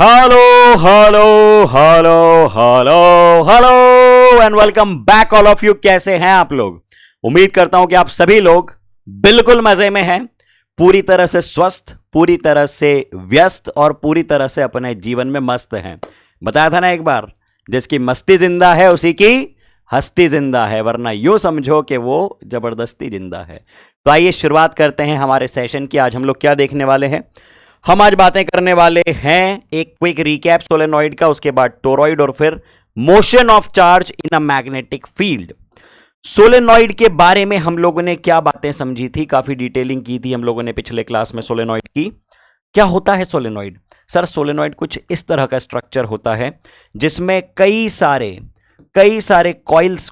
Hello hello hello hello hello and welcome back all of you. कैसे हैं आप लोग? उम्मीद करता हूं कि आप सभी लोग बिल्कुल मजे में हैं, पूरी तरह से स्वस्थ, पूरी तरह से व्यस्त और पूरी तरह से अपने जीवन में मस्त हैं। बताया था ना एक बार, जिसकी मस्ती जिंदा है उसी की हस्ती जिंदा है, वरना यूं समझो कि वो जबरदस्ती जिंदा है। तो आइए शुरुआत करते हैं हमारे सेशन की। आज हम लोग क्या देखने वाले हैं? हम आज बातें करने वाले हैं एक क्विक रिकैप सोलेनॉइड का, उसके बाद टोरॉइड और फिर motion of charge in a magnetic field. Solenoid के बारे में हम लोगों ने क्या बातें समझी थी, काफी डिटेलिंग की थी हम लोगों ने पिछले क्लास में सोलेनॉइड की। क्या होता है सोलेनॉइड? सर सोलेनॉइड कुछ इस तरह का स्ट्रक्चर होता है जिसमें कई सारे कॉइल्स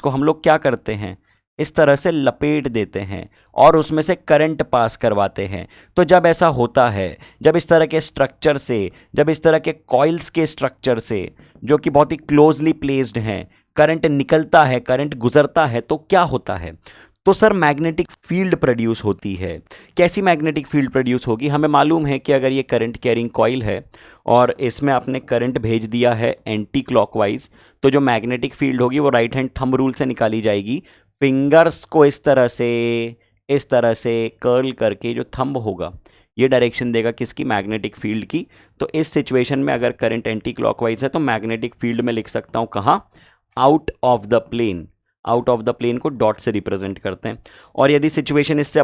को हम लोग क्या करते हैं, इस तरह से लपेट देते हैं और उसमें से करंट पास करवाते हैं। तो जब ऐसा होता है, जब इस तरह के स्ट्रक्चर से, जब इस तरह के कॉइल्स के स्ट्रक्चर से जो कि बहुत ही क्लोजली प्लेस्ड हैं, करंट निकलता है, करंट गुजरता है, तो क्या होता है? तो सर मैग्नेटिक फील्ड प्रोड्यूस होती है। कैसी मैग्नेटिक फील्ड प्रोड्यूस होगी? हमें मालूम है कि अगर ये करंट कैरिंग कॉइल है और इसमें आपने करंट भेज दिया है एंटी क्लॉकवाइज, तो जो मैग्नेटिक फील्ड होगी वो राइट हैंड थंब रूल से निकाली जाएगी। फिंगर्स को इस तरह से कर्ल करके जो थंब होगा ये डायरेक्शन देगा किसकी? मैग्नेटिक फील्ड की। तो इस सिचुएशन में अगर करंट एंटी क्लॉकवाइज है तो मैग्नेटिक फील्ड में लिख सकता हूं कहां? Out of the plane. Out of the plane को डॉट से रिप्रेजेंट करते हैं। और यदि सिचुएशन इससे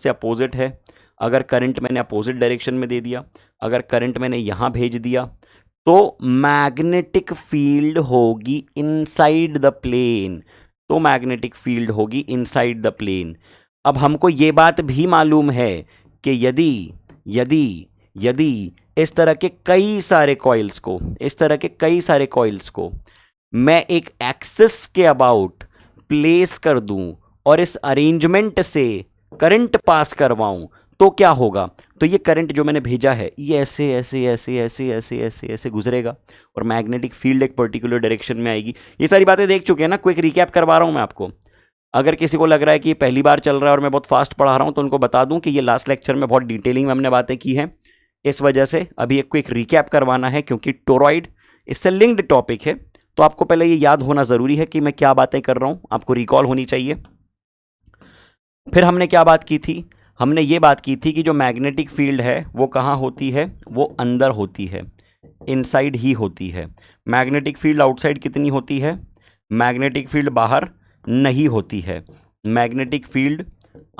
अपोजिट है, अगर करंट मैंने अपोजिट डायरेक्शन में दे दिया, अगर करंट मैंने यहां भेज दिया, तो मैग्नेटिक फील्ड होगी इनसाइड द प्लेन। अब हमको ये बात भी मालूम है कि यदि इस तरह के कई सारे कॉइल्स को मैं एक एक्सिस के अबाउट प्लेस कर दूं और इस अरेंजमेंट से करंट पास करवाऊं, तो क्या होगा? तो ये करंट जो मैंने भेजा है ये ऐसे गुजरेगा और मैग्नेटिक फील्ड एक पर्टिकुलर डायरेक्शन में आएगी। ये सारी बातें देख चुके हैं ना, क्विक रिकैप करवा रहा हूं मैं आपको। अगर किसी को लग रहा है कि ये पहली बार चल रहा है और मैं बहुत फास्ट पढ़ा रहा हूं, तो उनको बता दूं कि ये लास्ट लेक्चर में बहुत डिटेलिंग में हमने बातें की हैं। इस वजह से अभी एक क्विक रिकैप करवाना है, क्योंकि टोरॉइड इससे लिंक्ड टॉपिक है। तो आपको पहले ये याद होना जरूरी है कि मैं क्या बातें कर रहा हूं, आपको रिकॉल होनी चाहिए। फिर हमने क्या बात की थी? हमने ये बात की थी कि जो मैग्नेटिक फील्ड है वो कहाँ होती है? वो अंदर होती है, इनसाइड ही होती है। मैग्नेटिक फील्ड आउटसाइड कितनी होती है? मैग्नेटिक फील्ड बाहर नहीं होती है। मैग्नेटिक फील्ड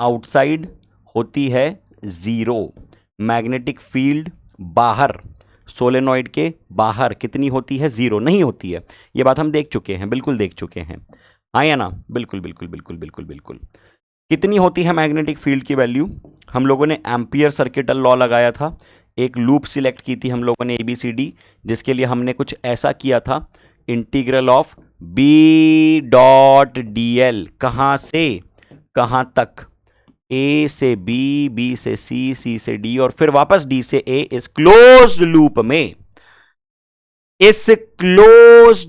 आउटसाइड होती है 0। मैग्नेटिक फील्ड बाहर, सोलेनॉइड के बाहर कितनी होती है? 0 नहीं होती है। ये बात हम देख चुके हैं, बिल्कुल देख चुके हैं, हाँ या ना? बिल्कुल बिल्कुल बिल्कुल बिल्कुल बिल्कुल। कितनी होती है मैग्नेटिक फील्ड की वैल्यू? हम लोगों ने एम्पियर सर्किटल लॉ लगाया था, एक लूप सिलेक्ट की थी हम लोगों ने ABCD, जिसके लिए हमने कुछ ऐसा किया था, इंटीग्रल ऑफ B.dl, कहाँ से कहाँ तक? A से B, B से C, C से D और फिर वापस D से A, इस क्लोज्ड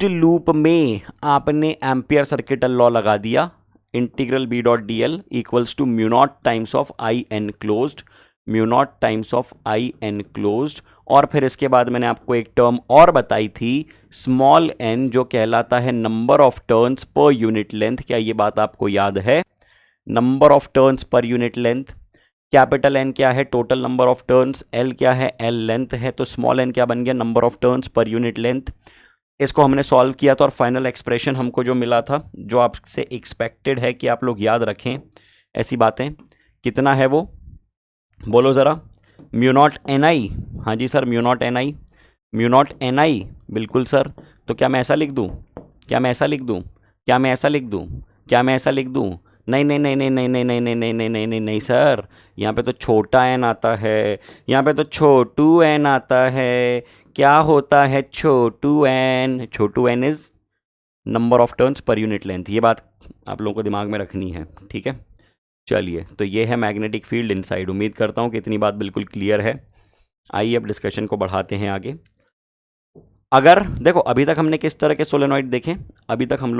लूप में आपने एम्पियर सर्किटल लॉ लगा दिया। Integral B.dl equals to mu not times of I enclosed. और फिर इसके बाद मैंने आपको एक टर्म और बताई थी, स्मॉल n, जो कहलाता है नंबर ऑफ टर्न्स पर यूनिट लेंथ। क्या ये बात आपको याद है? नंबर ऑफ टर्न्स पर यूनिट लेंथ। कैपिटल N क्या है? Total number of turns. L क्या है? L लेंथ है। तो स्मॉल n क्या बन गया? नंबर ऑफ टर्न्स पर यूनिट लेंथ। इसको हमने सॉल्व किया था और फाइनल एक्सप्रेशन हमको जो मिला था, जो आपसे एक्सपेक्टेड है कि आप लोग याद रखें ऐसी बातें, कितना है वो? बोलो ज़रा। Mu naught NI। हाँ जी सर, म्यू नॉट NI। बिल्कुल सर। तो क्या मैं ऐसा लिख दूँ? नहीं नहीं नहीं नहीं नहीं नहीं नहीं नहीं नहीं नहीं नहीं नहीं नहीं सर, यहाँ पे तो छोटा n आता है, यहाँ पे तो छोटू n आता है। क्या होता है छोटू n is number of turns पर यूनिट लेंथ। ये बात आप लोगों को दिमाग में रखनी है, ठीक है? चलिए, तो ये है मैग्नेटिक फील्ड इनसाइड। उम्मीद करता हूँ कि इतनी बात बिल्कुल क्लियर है। आइए अब डिस्कशन को बढ़ाते हैं आगे। अगर देखो, अभी तक हमने किस तरह के सोलेनॉइड देखे? अभी तक हम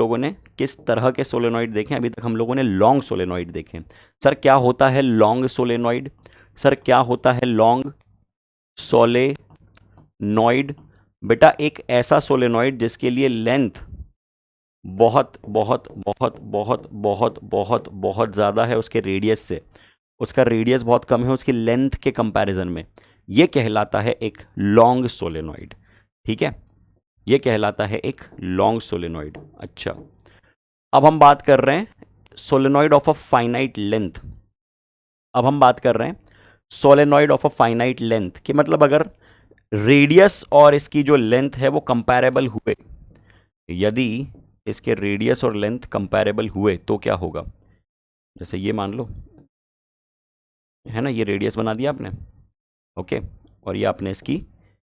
लोगों ने लॉन्ग सोलेनॉइड देखे। सर क्या होता है लॉन्ग सोलेनॉइड? सर क्या होता है लॉन्ग सोलेनॉइड? बेटा एक ऐसा सोलेनॉइड जिसके लिए लेंथ बहुत बहुत बहुत बहुत बहुत बहुत बहुत ज़्यादा है उसके रेडियस से, उसका रेडियस बहुत कम है उसकी लेंथ के कंपैरिजन में, ये कहलाता है एक लॉन्ग सोलेनॉइड। ठीक है, ये कहलाता है एक लॉन्ग सोलेनॉइड। अच्छा, अब हम बात कर रहे हैं solenoid of a finite length. अब हम बात कर रहे हैं solenoid of a finite length कि मतलब अगर रेडियस और इसकी जो लेंथ है वो कंपैरेबल हुए, यदि इसके रेडियस और लेंथ कंपैरेबल हुए तो क्या होगा? जैसे ये मान लो है ना, ये रेडियस बना दिया आपने, ओके, और ये आपने इसकी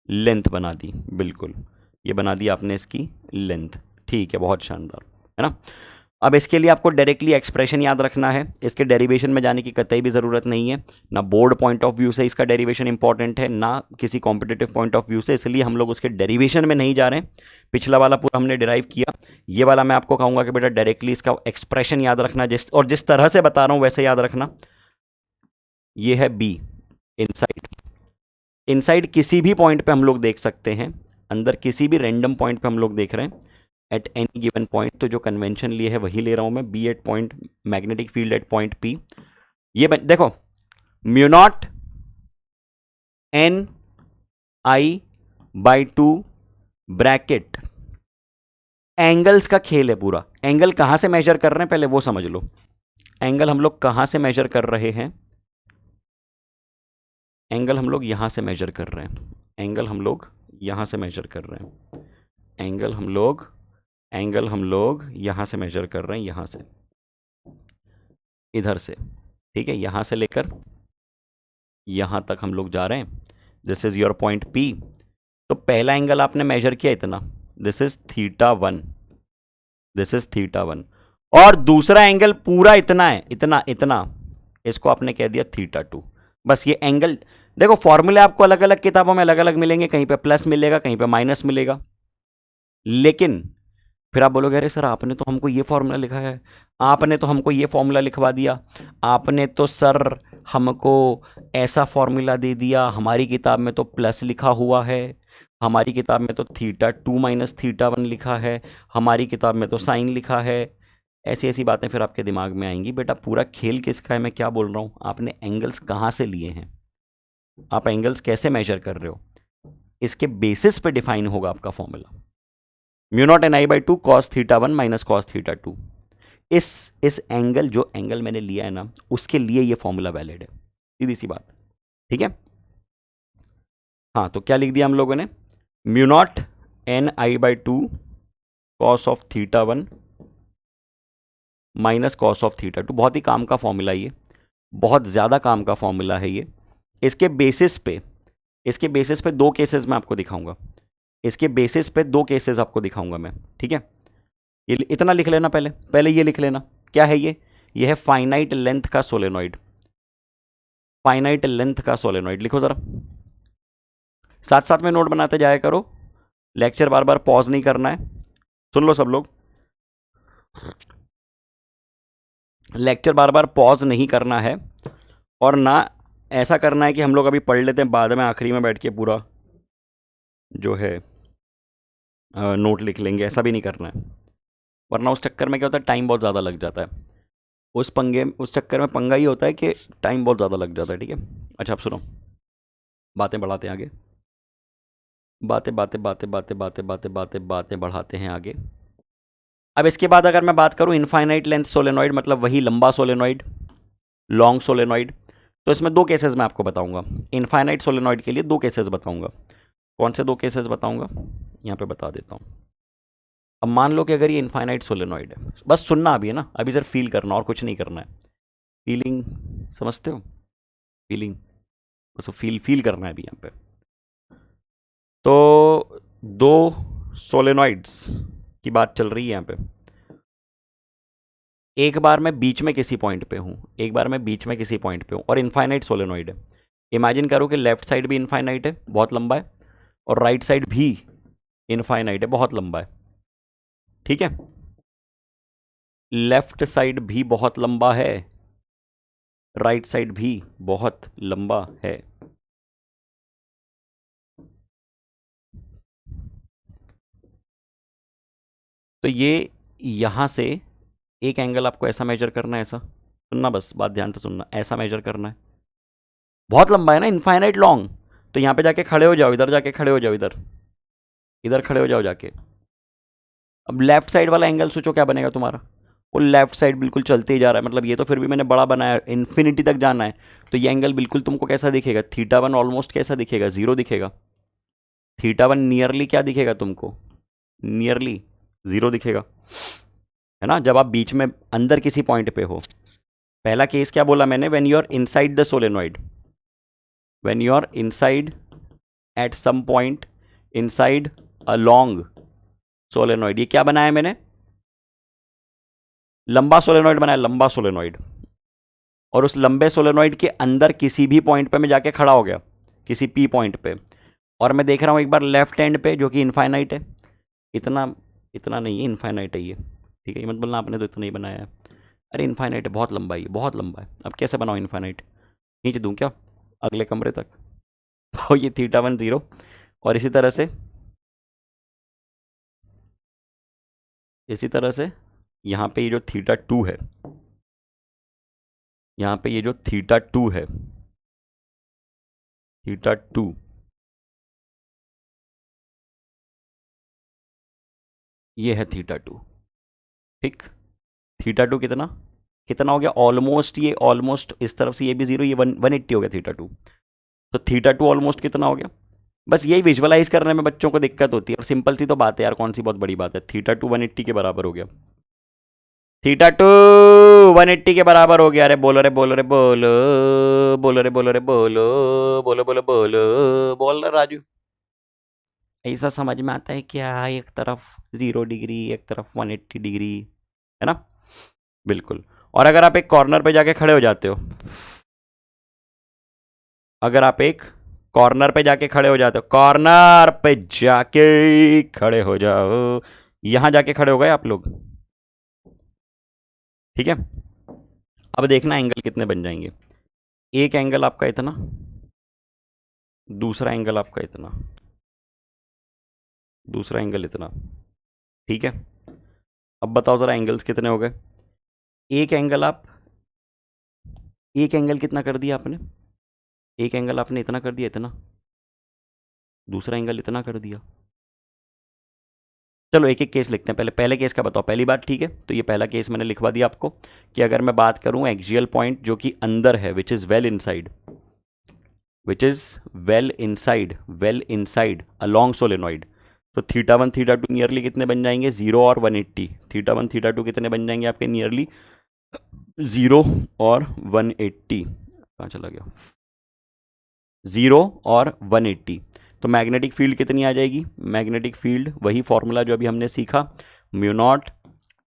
लेंथ बना दी, बिल्कुल ये बना दी आपने इसकी लेंथ। ठीक है, बहुत शानदार, है ना। अब इसके लिए आपको डायरेक्टली एक्सप्रेशन याद रखना है, इसके डेरिवेशन में जाने की कतई भी ज़रूरत नहीं है, ना बोर्ड पॉइंट ऑफ व्यू से इसका डेरिवेशन इंपॉर्टेंट है, ना किसी कॉम्पिटिटिव पॉइंट ऑफ व्यू से, इसलिए हम लोग उसके डेरिवेशन में नहीं जा रहे हैं। पिछला वाला पूरा हमने डिराइव किया, ये वाला मैं आपको कहूँगा कि बेटा डायरेक्टली इसका एक्सप्रेशन याद रखना, जिस तरह से बता रहा हूँ वैसे याद रखना। ये है बी, इनसाइड। इनसाइड किसी भी पॉइंट पे हम लोग देख सकते हैं, अंदर किसी भी रैंडम पॉइंट पे हम लोग देख रहे हैं एट एनी गिवन पॉइंट, तो जो कन्वेंशन लिए है वही ले रहा हूं मैं, B at point magnetic field at point P. ये देखो mu not N I by two bracket, angles का खेल है पूरा। एंगल कहां से मेजर कर रहे हैं पहले वो समझ लो, एंगल हम लोग कहां से मेजर कर रहे हैं? एंगल हम लोग यहां से मेजर कर रहे हैं, एंगल हम लोग यहां से मेजर कर रहे हैं, एंगल हम लोग यहां से मेजर कर रहे हैं, यहां से, इधर से, ठीक है, यहां से लेकर यहां तक हम लोग जा रहे हैं। This is your point P. तो पहला एंगल आपने मेजर किया इतना, this is theta one, this is theta one, और दूसरा एंगल पूरा इतना है, इतना इतना, इसको आपने कह दिया थीटा टू। बस ये एंगल देखो, फॉर्मूले आपको अलग अलग किताबों में अलग अलग मिलेंगे, कहीं पे प्लस मिलेगा कहीं पे माइनस मिलेगा, लेकिन फिर आप बोलोगे अरे सर आपने तो हमको ये फॉर्मूला लिखा है, आपने तो हमको ये फॉर्मूला लिखवा दिया, आपने तो सर हमको ऐसा फॉर्मूला दे दिया, हमारी किताब में तो प्लस लिखा हुआ है, हमारी किताब में तो theta two minus theta one लिखा है, हमारी किताब में तो साइन लिखा है। ऐसी ऐसी बातें फिर आपके दिमाग में आएंगी। बेटा पूरा खेल किसका है, मैं क्या बोल रहा हूँ, आपने एंगल्स कहाँ से लिए हैं, आप एंगल्स कैसे मेजर कर रहे हो, इसके बेसिस पे डिफाइन होगा आपका formula. Mu naught N I by to cos theta one minus cos theta two, इस एंगल, जो एंगल मैंने लिया है ना, उसके लिए ये फॉर्मूला वैलिड है, सीधी सी बात, ठीक है। हाँ, तो क्या लिख दिया हम लोगों ने, mu naught N I by to cos of theta one minus cos of theta two. बहुत ही काम का फॉर्मूला ये, बहुत ज़्यादा काम का फॉर्मूला है ये। इसके बेसिस पे दो केसेस मैं आपको दिखाऊंगा, इसके बेसिस पे दो केसेस आपको दिखाऊंगा मैं, ठीक है। ये इतना लिख लेना, पहले ये लिख लेना, क्या है ये है फाइनाइट लेंथ का सोलेनॉइड, फाइनाइट लेंथ का सोलेनॉइड। लिखो जरा, साथ साथ में नोट बनाते जाया करो, लेक्चर बार बार पॉज नहीं करना है, सुन लो सब लोग, लेक्चर बार बार पॉज नहीं करना है, और ना ऐसा करना है कि हम लोग अभी पढ़ लेते हैं बाद में आखिरी में बैठ के पूरा जो है नोट लिख लेंगे, ऐसा भी नहीं करना है, वरना उस चक्कर में क्या होता है, टाइम बहुत ज़्यादा लग जाता है, उस चक्कर में पंगा ही होता है कि टाइम बहुत ज़्यादा लग जाता है, ठीक है। अच्छा आप सुनो, बातें बढ़ाते हैं आगे, बातें बातें बातें बातें बातें बातें बातें बातें बढ़ाते हैं आगे। अब इसके बाद अगर मैं बात करूं इनफाइनाइट लेंथ सोलेनॉइड, मतलब वही लंबा सोलेनॉइड, लॉन्ग सोलेनॉइड, तो इसमें दो केसेस मैं आपको बताऊंगा, इनफाइनाइट सोलेनॉइड के लिए दो केसेस बताऊंगा। कौन से दो केसेस बताऊंगा, यहाँ पे बता देता हूँ। अब मान लो कि अगर ये इनफाइनाइट सोलेनॉइड है, बस सुनना अभी है ना, अभी सिर्फ फील करना और कुछ नहीं करना है, फीलिंग समझते हो, फीलिंग, बस फील करना है अभी यहाँ पे। तो दो सोलेनॉइड्स की बात चल रही है यहाँ पे, एक बार मैं बीच में किसी पॉइंट पे हूँ, एक बार मैं बीच में किसी पॉइंट पे हूँ, और इनफाइनाइट सोलेनॉइड है। इमेजिन करो कि लेफ्ट साइड भी इनफाइनाइट है, बहुत लंबा है, और राइट साइड भी इनफाइनाइट है, बहुत लंबा है, ठीक है। लेफ्ट साइड भी बहुत लंबा है, राइट साइड भी बहुत लंबा है। तो ये यहाँ से एक एंगल आपको ऐसा मेजर करना है, ऐसा सुनना, बस बात ध्यान से सुनना, ऐसा मेजर करना है। बहुत लंबा है ना, इनफाइनाइट लॉन्ग। तो यहाँ पे जाके खड़े हो जाओ, इधर जाके खड़े हो जाओ, इधर इधर खड़े हो जाओ जाके। अब लेफ्ट साइड वाला एंगल सोचो क्या बनेगा तुम्हारा। वो लेफ्ट साइड बिल्कुल चलते ही जा रहा है, मतलब ये तो फिर भी मैंने बड़ा बनाया, इन्फिनिटी तक जाना है। तो ये एंगल बिल्कुल तुमको कैसा दिखेगा, थीटा 1 ऑलमोस्ट कैसा दिखेगा, 0 दिखेगा। थीटा 1 नियरली क्या दिखेगा तुमको, नियरली 0 दिखेगा, है ना। जब आप बीच में अंदर किसी पॉइंट पे हो, पहला केस क्या बोला मैंने, when you are inside the solenoid, when you are inside at some point inside a long solenoid. ये क्या बनाया मैंने, लंबा सोलेनॉइड बनाया, लंबा सोलेनॉइड। और उस लंबे सोलेनॉइड के अंदर किसी भी पॉइंट पे मैं जाके खड़ा हो गया, किसी पी पॉइंट पे, और मैं देख रहा हूँ एक बार लेफ्ट हैंड पे जो कि इनफाइनाइट है, इतना इतना नहीं है, इनफाइनाइट है ये, ठीक है। ये मत बोलना आपने तो इतना ही बनाया है, अरे इनफाइनाइट है, बहुत लंबा है, बहुत लंबा है। अब कैसे बनाओ इनफाइनाइट, खींच दूँ क्या अगले कमरे तक। तो ये थीटा 1 0, और इसी तरह से यहाँ पे ये जो थीटा 2 है, यहाँ पे ये जो थीटा 2 है, थीटा 2, ये है थीटा 2, ठीक। थीटा 2 कितना कितना हो गया, ऑलमोस्ट, ये ऑलमोस्ट इस तरफ से ये भी 0, ये 180 हो गया थीटा 2। तो थीटा 2 ऑलमोस्ट कितना हो गया। बस यही विजुअलाइज करने में बच्चों को दिक्कत होती है, और सिंपल सी तो बात है यार, कौन सी बहुत बड़ी बात है। थीटा 2 180 के बराबर हो गया, थीटा 2 180 के बराबर हो गया। अरे बोलो रे बोलो रे बोलो, बोलो रे बोलो रे बोलो, बोलो बोलो बोलो, बोल रहे राजू। ऐसा समझ में आता है क्या, एक तरफ 0 डिग्री, एक तरफ 180 डिग्री, है ना, बिल्कुल। और अगर आप एक कॉर्नर पे जाके खड़े हो जाते हो, अगर आप एक कॉर्नर पे जाके खड़े हो जाते हो, कॉर्नर पे जाके खड़े हो जाओ, यहां जाके खड़े हो गए आप लोग, ठीक है। अब देखना एंगल कितने बन जाएंगे, एक एंगल आपका इतना, दूसरा एंगल आपका इतना, दूसरा एंगल इतना, ठीक है। अब बताओ जरा एंगल्स कितने हो गए। एक एंगल आप, एक एंगल कितना कर दिया आपने, एक एंगल आपने इतना कर दिया, इतना, दूसरा एंगल इतना कर दिया। चलो एक एक केस लिखते हैं, पहले केस का बताओ, पहली बात, ठीक है। तो ये पहला केस मैंने लिखवा दिया आपको, कि अगर मैं बात करूं एक्सियल पॉइंट जो कि अंदर है, which is well inside, which is well inside along solenoid. तो थीटा 1 थीटा 2 नियरली कितने बन जाएंगे, 0 और 180। थीटा 1 थीटा 2 कितने बन जाएंगे आपके, नियरली 0 और 180। कहाँ चला गया, 0 और 180। तो मैग्नेटिक फील्ड कितनी आ जाएगी, मैग्नेटिक फील्ड वही फॉर्मूला जो अभी हमने सीखा, mu naught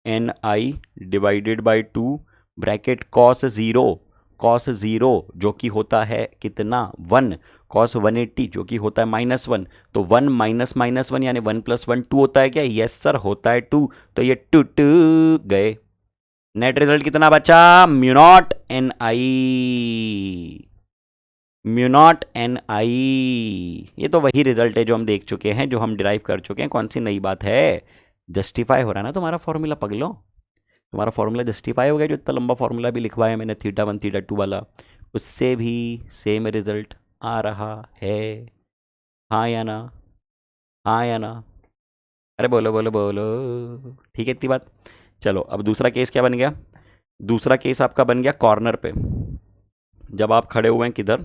N I divided by 2 bracket cos 0 जो कि होता है कितना 1, कॉस 180 जो कि होता है -1। तो 1 माइनस -1 यानी 1 + 1 2 होता है क्या, यस सर होता है 2। तो ये 2 2 गए, नेट रिजल्ट कितना बचा, mu not N I, mu not N I. ये तो वही रिजल्ट है जो हम देख चुके हैं, जो हम डिराइव कर चुके हैं, कौन सी नई बात है। जस्टिफाई हो रहा है ना तुम्हारा फॉर्मूला पगलो, तुम्हारा फॉर्मूला जस्टिफाई हो गया, जो इतना लंबा फॉर्मूला भी लिखवाया मैंने थीटा 1 थीटा 2 वाला, उससे भी सेम रिजल्ट आ रहा है, हाँ या ना, हाँ या ना, अरे बोलो बोलो बोलो, ठीक है इतनी बात। चलो अब दूसरा केस क्या बन गया, दूसरा केस आपका बन गया कॉर्नर पे, जब आप खड़े हुए हैं किधर,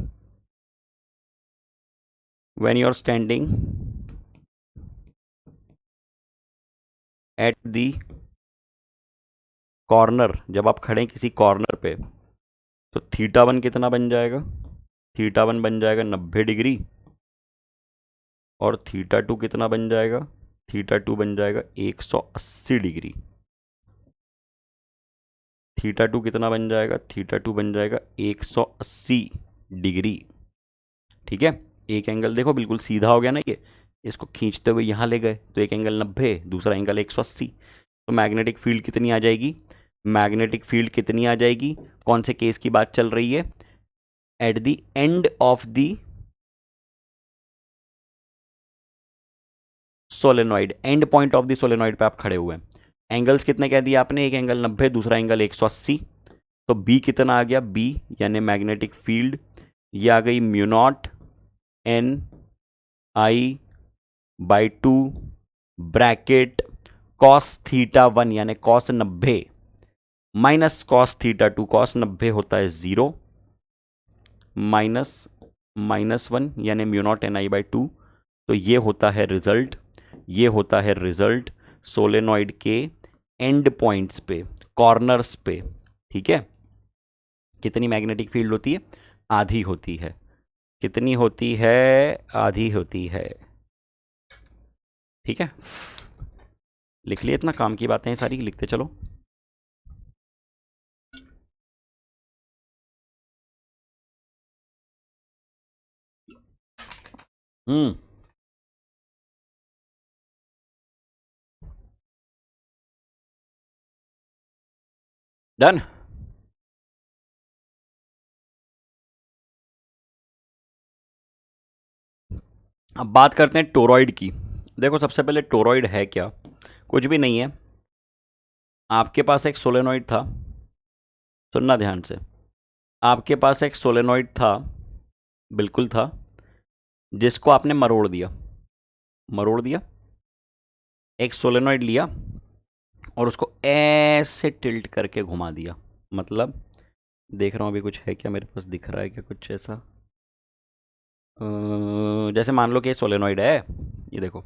when you are standing at the corner, जब आप खड़े हैं किसी कॉर्नर पे, तो थीटा 1 कितना बन जाएगा, थीटा 1 बन जाएगा 90 डिग्री, और थीटा 2 कितना बन जाएगा, थीटा 2 बन जाएगा 180 डिग्री। थीटा 2 कितना बन जाएगा, थीटा 2 बन जाएगा 180 डिग्री, ठीक है। एक एंगल देखो बिल्कुल सीधा हो गया ना ये, इसको खींचते हुए यहाँ ले गए, तो एक एंगल 90, दूसरा एंगल 180। तो मैग्नेटिक फील्ड कितनी आ जाएगी, मैग्नेटिक फील्ड कितनी आ जाएगी, कौन से केस की बात चल रही है, at the end of the solenoid, and point of the solenoid पे आप खड़े हुए हैं। एंगल्स कितने कह दिए आपने, एक एंगल 90, दूसरा एंगल 180, तो बी कितना आ गया, बी यानी मैग्नेटिक फील्ड ये आ गई mu not N I by 2 bracket cos theta 1 यानी cos 90 minus cos theta 2, cos 90 होता है 0 माइनस -1 यानी mu naught N I by 2। तो ये होता है रिजल्ट, ये होता है रिजल्ट सोलेनॉइड के एंड पॉइंट्स पे, कॉर्नर्स पे। ठीक है, कितनी मैग्नेटिक फील्ड होती है, आधी होती है। कितनी होती है, आधी होती है। ठीक है, लिख लिए, इतना काम की बातें हैं सारी, लिखते चलो। हम्म, डन। अब बात करते हैं टोरॉइड की। देखो सबसे पहले टोरॉइड है क्या, कुछ भी नहीं है। आपके पास एक सोलेनॉइड था, सुनना ध्यान से, आपके पास एक सोलेनॉइड था, बिल्कुल था, जिसको आपने मरोड़ दिया, मरोड़ दिया। एक सोलेनॉइड लिया और उसको ऐसे टिल्ट करके घुमा दिया। मतलब देख रहा हूँ अभी कुछ है क्या मेरे पास, दिख रहा है क्या कुछ ऐसा, जैसे मान लो कि ये सोलेनॉइड है, ये देखो,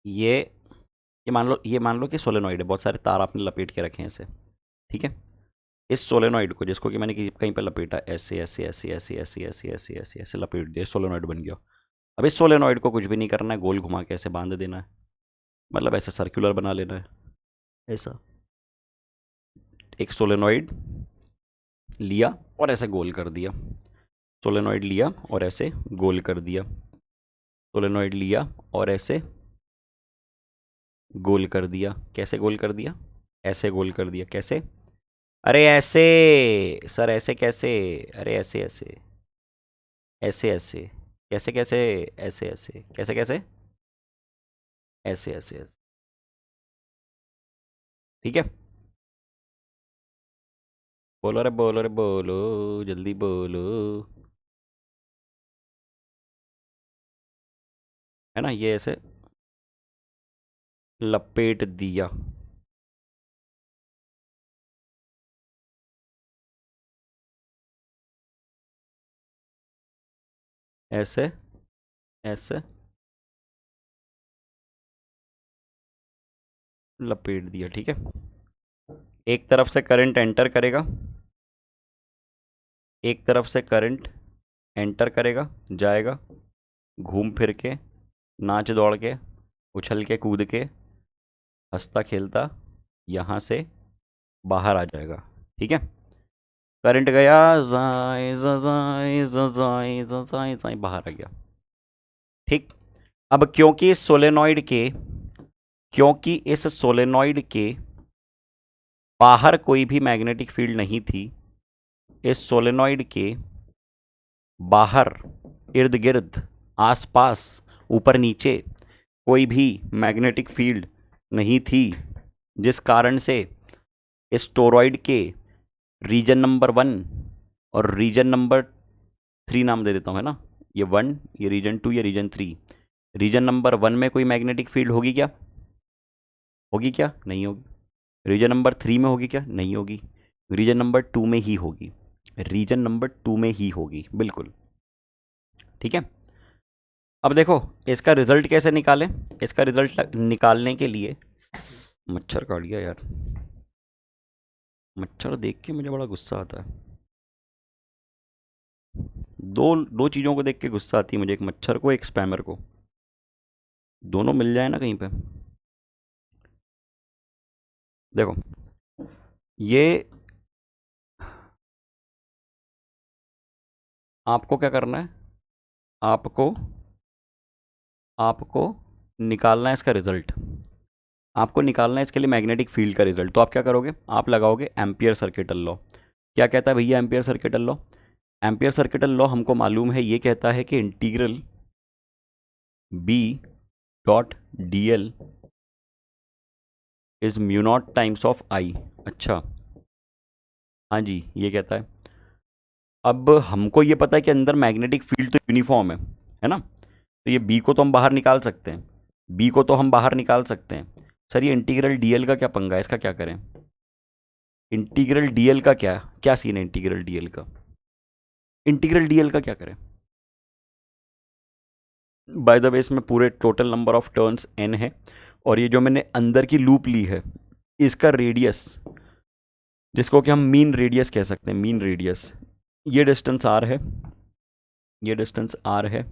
ये ये मान लो कि सोलेनॉइड है, बहुत सारे तार आपने लपेट के रखे हैं इसे। ठीक है, इस सोलेनॉइड को, जिसको कि मैंने कहीं पर लपेटा, ऐसे ऐसे ऐसे ऐसे ऐसे ऐसे ऐसे ऐसे ऐसे लपेट दिया, सोलेनॉइड बन गया। अब इस सोलेनॉइड को कुछ भी नहीं करना है, गोल घुमा के ऐसे बांध देना है, मतलब ऐसे सर्कुलर बना लेना है, ऐसा। एक सोलेनॉइड लिया और ऐसे गोल कर दिया, सोलेनॉइड लिया और ऐसे गोल कर दिया, सोलेनॉइड लिया और ऐसे गोल कर दिया। कैसे गोल कर दिया, ऐसे गोल कर दिया, कैसे, अरे ऐसे, सर ऐसे कैसे, अरे ऐसे ऐसे ऐसे ऐसे, कैसे कैसे, ऐसे ऐसे, कैसे कैसे, ऐसे ऐसे ऐसे। ठीक है, बोलो रे बोलो रे बोलो, जल्दी बोलो, है ना, ये ऐसे लपेट दिया। ऐसे ऐसे लपेट दिया। ठीक है, एक तरफ से करंट एंटर करेगा, एक तरफ से करंट एंटर करेगा, जाएगा, घूम फिर के, नाच दौड़ के, उछल के, कूद के, हंसता खेलता यहाँ से बाहर आ जाएगा। ठीक है, करंट गया, जाए जाए जाए जाए जाए, बाहर आ गया। ठीक, अब क्योंकि इस सोलेनॉइड के बाहर कोई भी मैग्नेटिक फील्ड नहीं थी, इस सोलेनॉइड के बाहर, इर्द गिर्द, आसपास, ऊपर नीचे कोई भी मैग्नेटिक फील्ड नहीं थी, जिस कारण से इस टोरॉइड के रीजन नंबर 1 और रीजन नंबर 3 नाम दे देता हूँ, है ना, ये 1, ये रीजन 2, ये रीजन 3, रीजन नंबर 1 में कोई मैग्नेटिक फील्ड होगी क्या, होगी क्या, नहीं होगी। रीजन नंबर 3 में होगी क्या, नहीं होगी। रीजन नंबर 2 में ही होगी, रीजन नंबर 2 में ही होगी, बिल्कुल। ठीक है, अब देखो इसका रिजल्ट कैसे निकालें। इसका रिजल्ट निकालने के लिए, मच्छर काट गया यार, मच्छर देख के मुझे बड़ा गुस्सा आता है। दो दो चीज़ों को देख के गुस्सा आती है मुझे, एक मच्छर को, एक स्पैमर को, दोनों मिल जाए ना कहीं पे। देखो ये, आपको क्या करना है, आपको आपको निकालना है इसका रिजल्ट। आपको निकालना है इसके लिए मैग्नेटिक फील्ड का रिजल्ट। तो आप क्या करोगे, आप लगाओगे एम्पियर सर्किटल लॉ। क्या कहता है भैया Ampere circuital law? Ampere circuital law हमको मालूम है, ये कहता है कि integral B dot D L is mu not times of I. अच्छा, हाँ जी, ये कहता है। अब हमको ये पता है कि अंदर मैग्नेटिक फील्ड तो यूनिफॉर्म है ना, तो ये बी को तो हम बाहर निकाल सकते हैं, बी को तो हम बाहर निकाल सकते हैं। सर ये इंटीग्रल डीएल का क्या पंगा है, इसका क्या करें? इंटीग्रल डीएल का क्या क्या सीन है? इंटीग्रल डीएल का, इंटीग्रल डीएल का क्या करें? बाय द वे इसमें पूरे total number of turns n है, और ये जो मैंने अंदर की लूप ली है इसका रेडियस, जिसको कि हम मीन रेडियस कह सकते हैं, मीन रेडियस, ये डिस्टेंस r है, ये डिस्टेंस r है।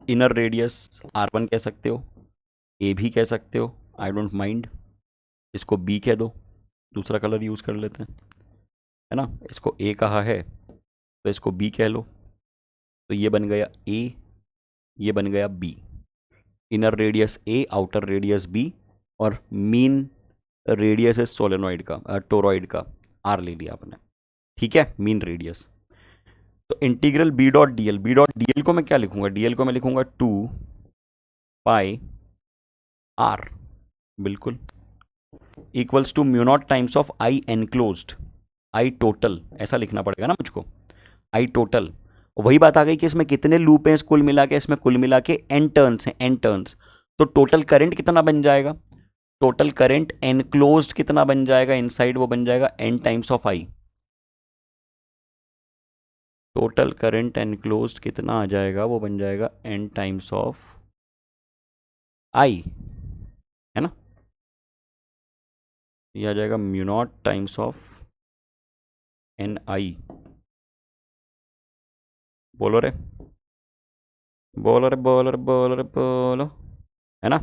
इनर रेडियस r1 कह सकते हो, a भी कह सकते हो, आई डोंट माइंड। इसको b कह दो, दूसरा कलर यूज़ कर लेते हैं, है ना। इसको a कहा है तो इसको b कह लो, तो ये बन गया a, ये बन गया b। Inner radius a, outer radius b, और मीन रेडियस है सोलेनॉइड का, टोरॉइड का, r ले लिया आपने, ठीक है, मीन रेडियस। तो integral b dot D L को मैं क्या लिखूंगा? डीएल को मैं लिखूंगा 2 पाई r, बिल्कुल, equals to mu not times of I enclosed, I total, ऐसा लिखना पड़ेगा ना मुझको, आई टोटल। वही बात आ गई कि इसमें कितने लूप हैं, कुल मिला के, इसमें कुल मिला के एन टर्न्स हैं, एन टर्न्स। तो टोटल करंट कितना बन जाएगा? टोटल करंट एनक्लोज्ड कितना बन जाएगा इनसाइड? वो बन जाएगा N times of I. Total current enclosed कितना आ जाएगा? वो बन जाएगा एन टाइम्स ऑफ आई, है ना। ये आ जाएगा mu not times of N I. बोलो रे, बोलो रे, बोलो रे, बोलो रे, बोलो, है ना।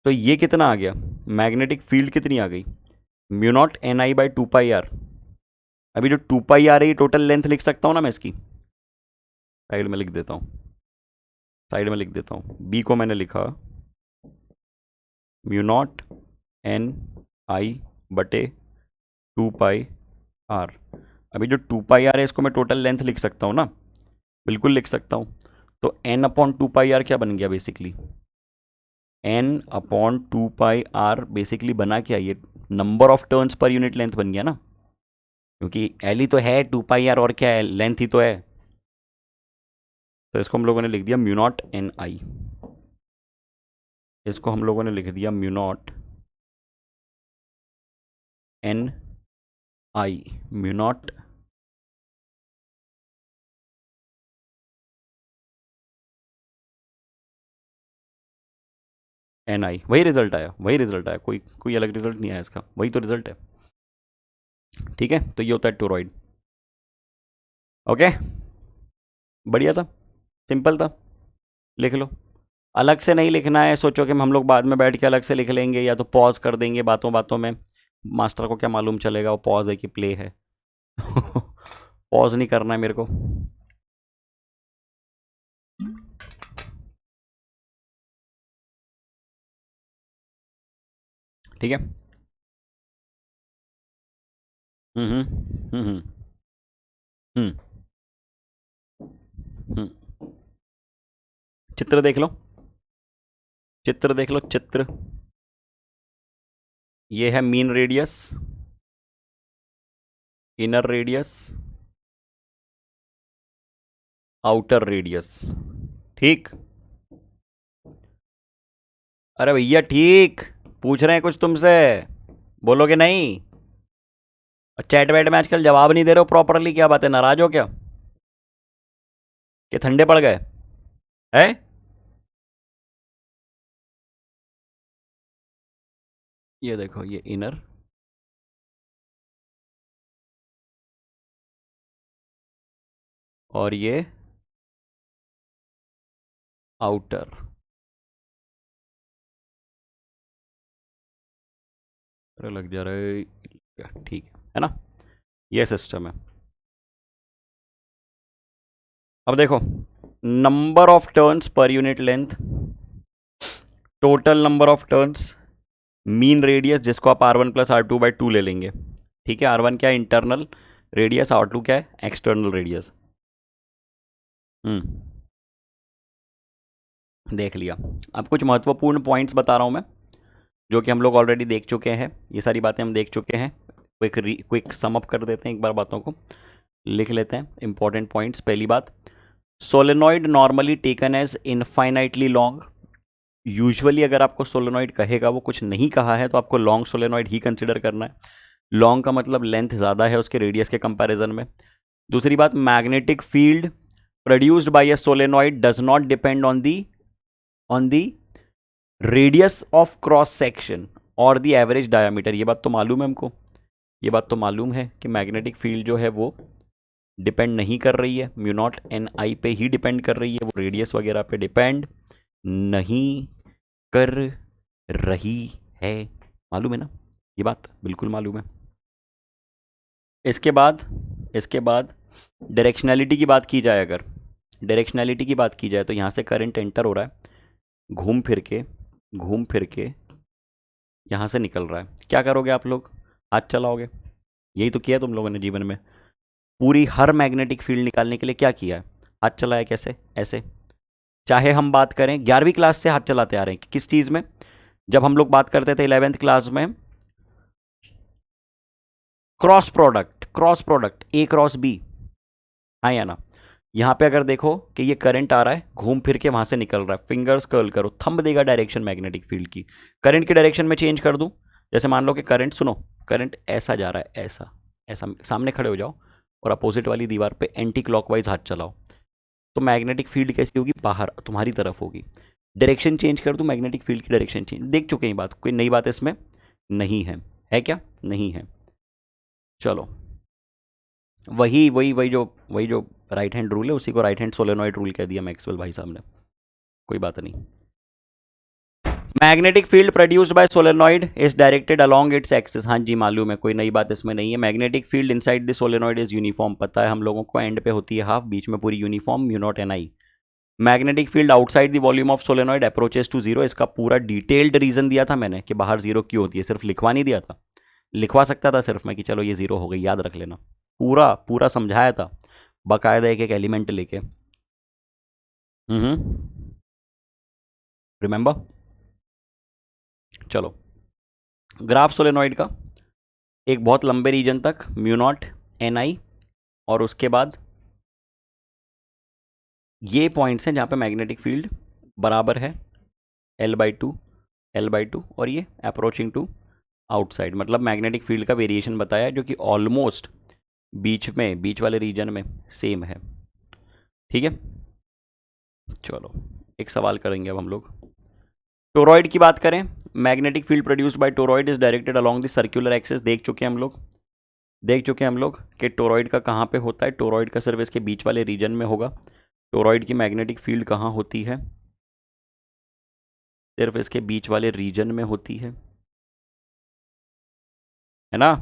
तो ये कितना आ गया? मैग्नेटिक फील्ड कितनी आ गई? Mu not N I by 2 pi R. अभी जो 2 पाई आर है, ये टोटल लेंथ लिख सकता हूँ ना मैं इसकी? साइड में लिख देता हूँ, साइड में लिख देता हूँ। बी को मैंने लिखा म्यू नॉट एन आई बटे 2 पाई आर। अभी जो 2 पाई आर है इसको मैं टोटल लेंथ लिख सकता हूँ ना? बिल्कुल लिख सकता हूँ। तो एन अपॉन 2 पाई आर क्या बन गया basically? N upon 2 pi R basically बना क्या? ये नंबर ऑफ टर्न्स पर यूनिट लेंथ बन गया ना, क्योंकि एल ही तो है, 2 पाई आर और क्या है, लेंथ ही तो है। तो इसको हम लोगों ने लिख दिया म्यू नॉट एन आई, इसको हम लोगों ने लिख दिया mu not N I, mu not N I. वही रिजल्ट आया, वही रिजल्ट आया, कोई कोई अलग रिजल्ट नहीं आया इसका, वही तो रिजल्ट है, ठीक है। तो ये होता है टोरॉइड। ओके, बढ़िया था, सिंपल था, लिख लो। अलग से नहीं लिखना है, सोचो कि हम लोग बाद में बैठ के अलग से लिख लेंगे, या तो पॉज कर देंगे बातों बातों में, मास्टर को क्या मालूम चलेगा वो पॉज है कि प्ले है। पॉज नहीं करना है मेरे को। ठीक है। हम्म हम्म हम्म हम्म हम्म। चित्र देख लो, चित्र देख लो, चित्र। ये है mean radius, inner radius, outer radius, ठीक। अरे भैया ठीक, पूछ रहे हैं कुछ तुमसे, बोलोगे नहीं? और चैट वैट में आजकल जवाब नहीं दे रहे हो प्रॉपरली, क्या बात है, नाराज हो क्या? कि ठंडे पड़ गए है? ये देखो, ये इनर, और ये आउटर। अरे लग जा रहा है, ठीक है ना, ये सिस्टम है। अब देखो, नंबर ऑफ टर्न्स पर unit length total number of turns, mean radius जिसको आप R1 प्लस R2/2 ले लेंगे, ठीक है। R1 क्या है, इंटरनल रेडियस, R2 क्या है, एक्सटर्नल रेडियस। देख लिया। अब कुछ महत्वपूर्ण पॉइंट्स बता रहा हूँ मैं, जो कि हम लोग ऑलरेडी देख चुके हैं। ये सारी बातें हम देख चुके हैं। क्विक सम अप कर देते हैं, एक बार बातों को लिख लेते हैं, इंपॉर्टेंट पॉइंट्स। पहली बात, solenoid normally taken as infinitely long. Usually अगर आपको सोलेनॉइड कहेगा, वो कुछ नहीं कहा है, तो आपको लॉन्ग सोलेनॉइड ही कंसिडर करना है। लॉन्ग का मतलब लेंथ ज़्यादा है उसके रेडियस के कंपैरिजन में। दूसरी बात, magnetic field produced by a solenoid does not depend on the radius of cross section और दी एवरेज डायामीटर। ये बात तो मालूम है हमको, ये बात तो मालूम है कि मैग्नेटिक फील्ड जो है वो डिपेंड नहीं कर रही है, म्यू नॉट एन आई पे ही डिपेंड कर रही है, वो रेडियस वगैरह पे डिपेंड नहीं कर रही है। मालूम है ना, ये बात बिल्कुल मालूम है। इसके बाद डायरेक्शनैलिटी की बात की जाए, अगर डायरेक्शनैलिटी की बात की जाए तो यहाँ से करंट एंटर हो रहा है, घूम फिर के यहाँ से निकल रहा है। क्या करोगे आप लोग, हाथ चलाओगे। यही तो किया तुम लोगों ने जीवन में। पूरी हर मैग्नेटिक फील्ड निकालने के लिए क्या किया है, हाथ चलाया। कैसे, ऐसे। चाहे हम बात करें 11वीं क्लास से हाथ चलाते आ रहे हैं, किस चीज़ में, जब हम लोग बात करते थे 11th क्लास में, cross product A cross B, हाँ या ना। यहाँ पे अगर देखो कि ये करंट आ रहा है, घूम फिर के वहाँ से निकल रहा है, फिंगर्स कर्ल करो, थंब देगा डायरेक्शन मैग्नेटिक फील्ड की। करंट की डायरेक्शन में चेंज कर दूँ, जैसे मान लो कि करंट, सुनो, करंट ऐसा जा रहा है, ऐसा ऐसा, सामने खड़े हो जाओ और अपोजिट वाली दीवार पे एंटी क्लॉकवाइज हाथ चलाओ, तो मैग्नेटिक फील्ड कैसी होगी, बाहर तुम्हारी तरफ होगी। डायरेक्शन चेंज कर दूँ, मैग्नेटिक फील्ड की डायरेक्शन चेंज। देख चुके हैं बात, कोई नई बात इसमें नहीं है क्या, नहीं है। चलो, वही जो राइट हैंड रूल है, उसी को राइट हैंड सोलेनॉइड रूल कह दिया मैक्सवेल भाई साहब ने, कोई बात नहीं। Magnetic field produced by solenoid is directed along its axis. हाँ जी, मालूम है, कोई नई बात इसमें नहीं है। Magnetic field inside the solenoid is uniform, पता है हम लोगों को, एंड पे होती है हाफ, बीच में पूरी uniform, mu not N I. Magnetic field outside the volume of solenoid approaches to zero. इसका पूरा डिटेल्ड रीजन दिया था मैंने कि बाहर जीरो क्यों होती है, सिर्फ लिखवा नहीं दिया था, लिखवा सकता था सिर्फ मैं कि चलो ये जीरो हो गई, याद रख लेना। पूरा पूरा समझाया था, बाकायदा एक एक एलिमेंट लेके। रिमेंबर। चलो, ग्राफ सोलेनॉइड का एक बहुत लंबे रीजन तक, म्यू नॉट एन आई, और उसके बाद ये पॉइंट्स हैं जहाँ पे मैग्नेटिक फील्ड बराबर है L/2, L/2, और ये अप्रोचिंग टू आउटसाइड, मतलब मैग्नेटिक फील्ड का वेरिएशन बताया जो कि ऑलमोस्ट बीच वाले रीजन में सेम है, ठीक है। चलो, एक सवाल करेंगे अब हम लोग। टोरॉइड की बात करें, magnetic field produced by toroid is directed along the circular axis. देख चुके हैं हम लोग कि टोरॉइड का कहाँ पे होता है, टोरॉइड का सिर्फ इसके बीच वाले रीजन में होगा। टोरॉइड की मैग्नेटिक फील्ड कहाँ होती है, सिर्फ इसके बीच वाले रीजन में होती है ना।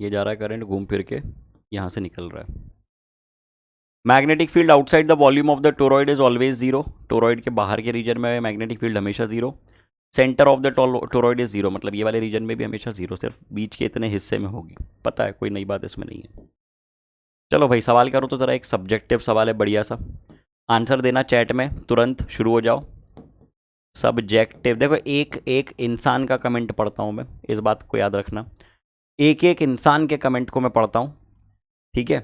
ये जा रहा है करंट, घूम फिर के यहाँ से निकल रहा है। Magnetic field outside the volume of the toroid is always zero. Toroid के बाहर के रीजन में मैग्नेटिक फील्ड हमेशा zero. Centre of the toroid is zero, मतलब ये वाले रीजन में भी हमेशा जीरो, सिर्फ बीच के इतने हिस्से में होगी। पता है, कोई नई बात इसमें नहीं है। चलो भाई, सवाल करो तो ज़रा, एक सब्जेक्टिव सवाल है बढ़िया सा, आंसर देना चैट में, तुरंत शुरू हो जाओ। सब्जेक्टिव, देखो एक एक इंसान का कमेंट पढ़ता हूँ मैं, इस बात को याद रखना, एक एक इंसान के कमेंट को मैं पढ़ता हूँ, ठीक है।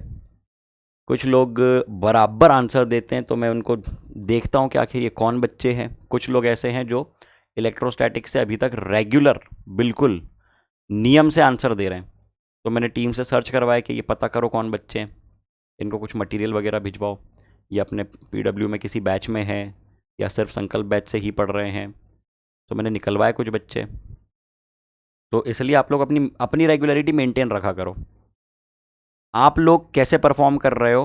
कुछ लोग बराबर आंसर देते हैं तो मैं उनको देखता हूँ कि आखिर ये कौन बच्चे हैं। कुछ लोग ऐसे हैं जो इलेक्ट्रोस्टैटिक से अभी तक रेगुलर, बिल्कुल नियम से आंसर दे रहे हैं, तो मैंने टीम से सर्च करवाया कि ये पता करो कौन बच्चे हैं, इनको कुछ मटेरियल वगैरह भिजवाओ, ये अपने पीडब्ल्यू में किसी बैच में है या सिर्फ संकल्प बैच से ही पढ़ रहे हैं, तो मैंने निकलवाए कुछ बच्चे। तो इसलिए आप लोग अपनी अपनी रेगुलरिटी मेंटेन रखा करो। आप लोग कैसे परफॉर्म कर रहे हो,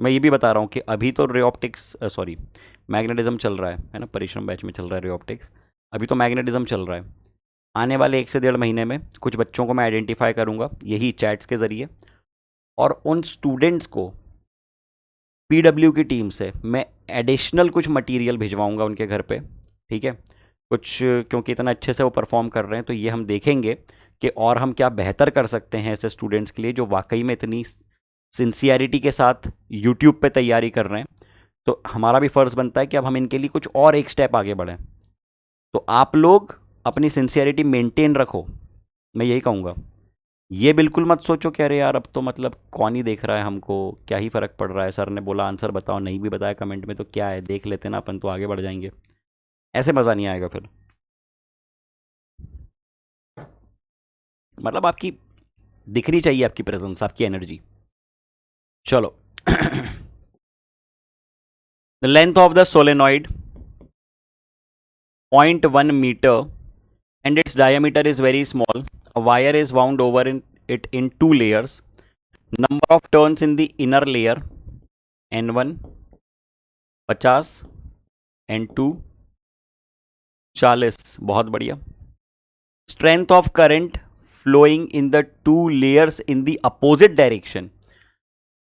मैं ये भी बता रहा हूँ कि अभी तो रे ऑप्टिक्स, सॉरी, मैग्नेटिज्म चल रहा है ना, परिश्रम बैच में चल रहा है रे ऑप्टिक्स, अभी तो मैग्नेटिज्म चल रहा है। आने वाले 1 से 1.5 महीने में कुछ बच्चों को मैं आइडेंटिफाई करूँगा यही चैट्स के ज़रिए, और उन स्टूडेंट्स को पीडब्ल्यू की टीम से मैं एडिशनल कुछ मटेरियल भिजवाऊंगा उनके घर पे, ठीक है, कुछ, क्योंकि इतना अच्छे से वो परफॉर्म कर रहे हैं तो ये हम देखेंगे कि और हम क्या बेहतर कर सकते हैं ऐसे स्टूडेंट्स के लिए जो वाकई में इतनी सिंसियरिटी के साथ यूट्यूब पे तैयारी कर रहे हैं। तो हमारा भी फ़र्ज़ बनता है कि अब हम इनके लिए कुछ और एक स्टेप आगे बढ़ें। तो आप लोग अपनी सिंसियरिटी मेंटेन रखो, मैं यही कहूँगा। ये बिल्कुल मत सोचो कि अरे यार अब तो मतलब कौन ही देख रहा है हमको, क्या ही फ़र्क पड़ रहा है, सर ने बोला आंसर बताओ, नहीं भी बताया कमेंट में तो क्या है, देख लेते ना अपन तो आगे बढ़ जाएंगे। ऐसे मज़ा नहीं आएगा फिर। मतलब आपकी दिखनी चाहिए आपकी प्रेजेंस, आपकी एनर्जी। चलो the length of the solenoid 0.1 meter and its diameter is very small. A wire is wound over it in two layers. Number of turns in the inner layer N1 50, N2 40। बहुत बढ़िया। Strength of current flowing in the two layers in the opposite direction।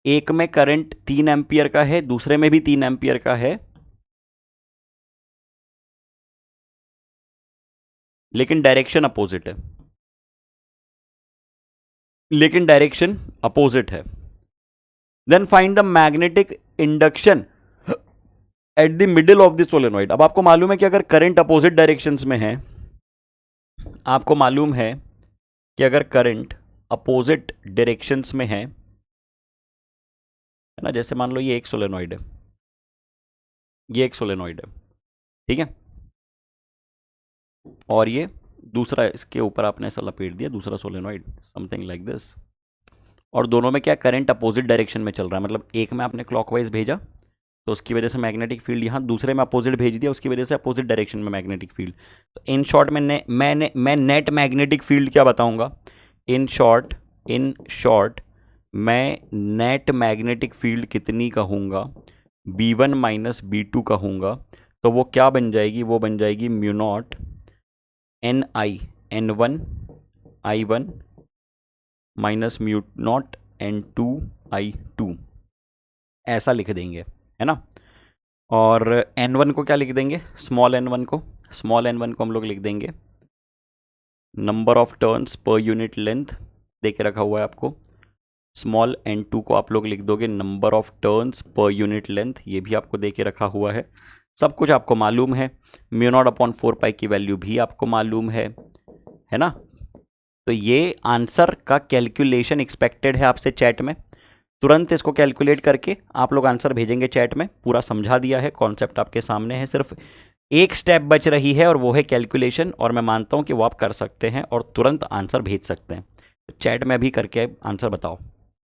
एक में current 3 ampere का है, दूसरे में भी 3 ampere का है, लेकिन डायरेक्शन अपोजिट है। Then find the magnetic induction at the middle of the solenoid. अब आपको मालूम है कि अगर करंट अपोजिट डायरेक्शंस में है, आपको मालूम है कि अगर करंट अपोजिट डायरेक्शंस में है ना, जैसे मान लो ये एक सोलेनॉइड है, ये एक सोलेनॉइड है, ठीक है, और ये दूसरा, इसके ऊपर आपने ऐसा लपेट दिया दूसरा सोलेनॉइड, समथिंग लाइक दिस, और दोनों में क्या करंट अपोजिट डायरेक्शन में चल रहा है। मतलब एक में आपने क्लॉकवाइज भेजा तो उसकी वजह से मैग्नेटिक फील्ड यहाँ, दूसरे में अपोजिट भेज दिया उसकी वजह से अपोजिट डायरेक्शन में मैग्नेटिक फील्ड। तो इन शॉर्ट में मैं नेट मैग्नेटिक फील्ड क्या बताऊंगा, इन शॉर्ट मैं नेट मैग्नेटिक फील्ड कितनी कहूँगा, B1 माइनस B2 कहूँगा। तो वो क्या बन जाएगी, वो बन जाएगी mu naught NI N1 I1 minus mu naught N2 I2, ऐसा लिख देंगे, है ना। और N1 को क्या लिख देंगे, स्मॉल n1 को हम लोग लिख देंगे नंबर ऑफ टर्न्स पर यूनिट लेंथ, दे के रखा हुआ है आपको। स्मॉल n2 को आप लोग लिख दोगे नंबर ऑफ टर्न्स पर यूनिट लेंथ, ये भी आपको दे के रखा हुआ है। सब कुछ आपको मालूम है, म्यू नॉट अपॉन 4 पाई की वैल्यू भी आपको मालूम है ना। तो ये आंसर का कैलकुलेशन एक्सपेक्टेड है आपसे चैट में, तुरंत इसको कैलकुलेट करके आप लोग आंसर भेजेंगे चैट में। पूरा समझा दिया है, कॉन्सेप्ट आपके सामने है, सिर्फ एक स्टेप बच रही है और वो है कैलकुलेशन, और मैं मानता हूं कि वो आप कर सकते हैं और तुरंत आंसर भेज सकते हैं। तो चैट में भी करके आंसर बताओ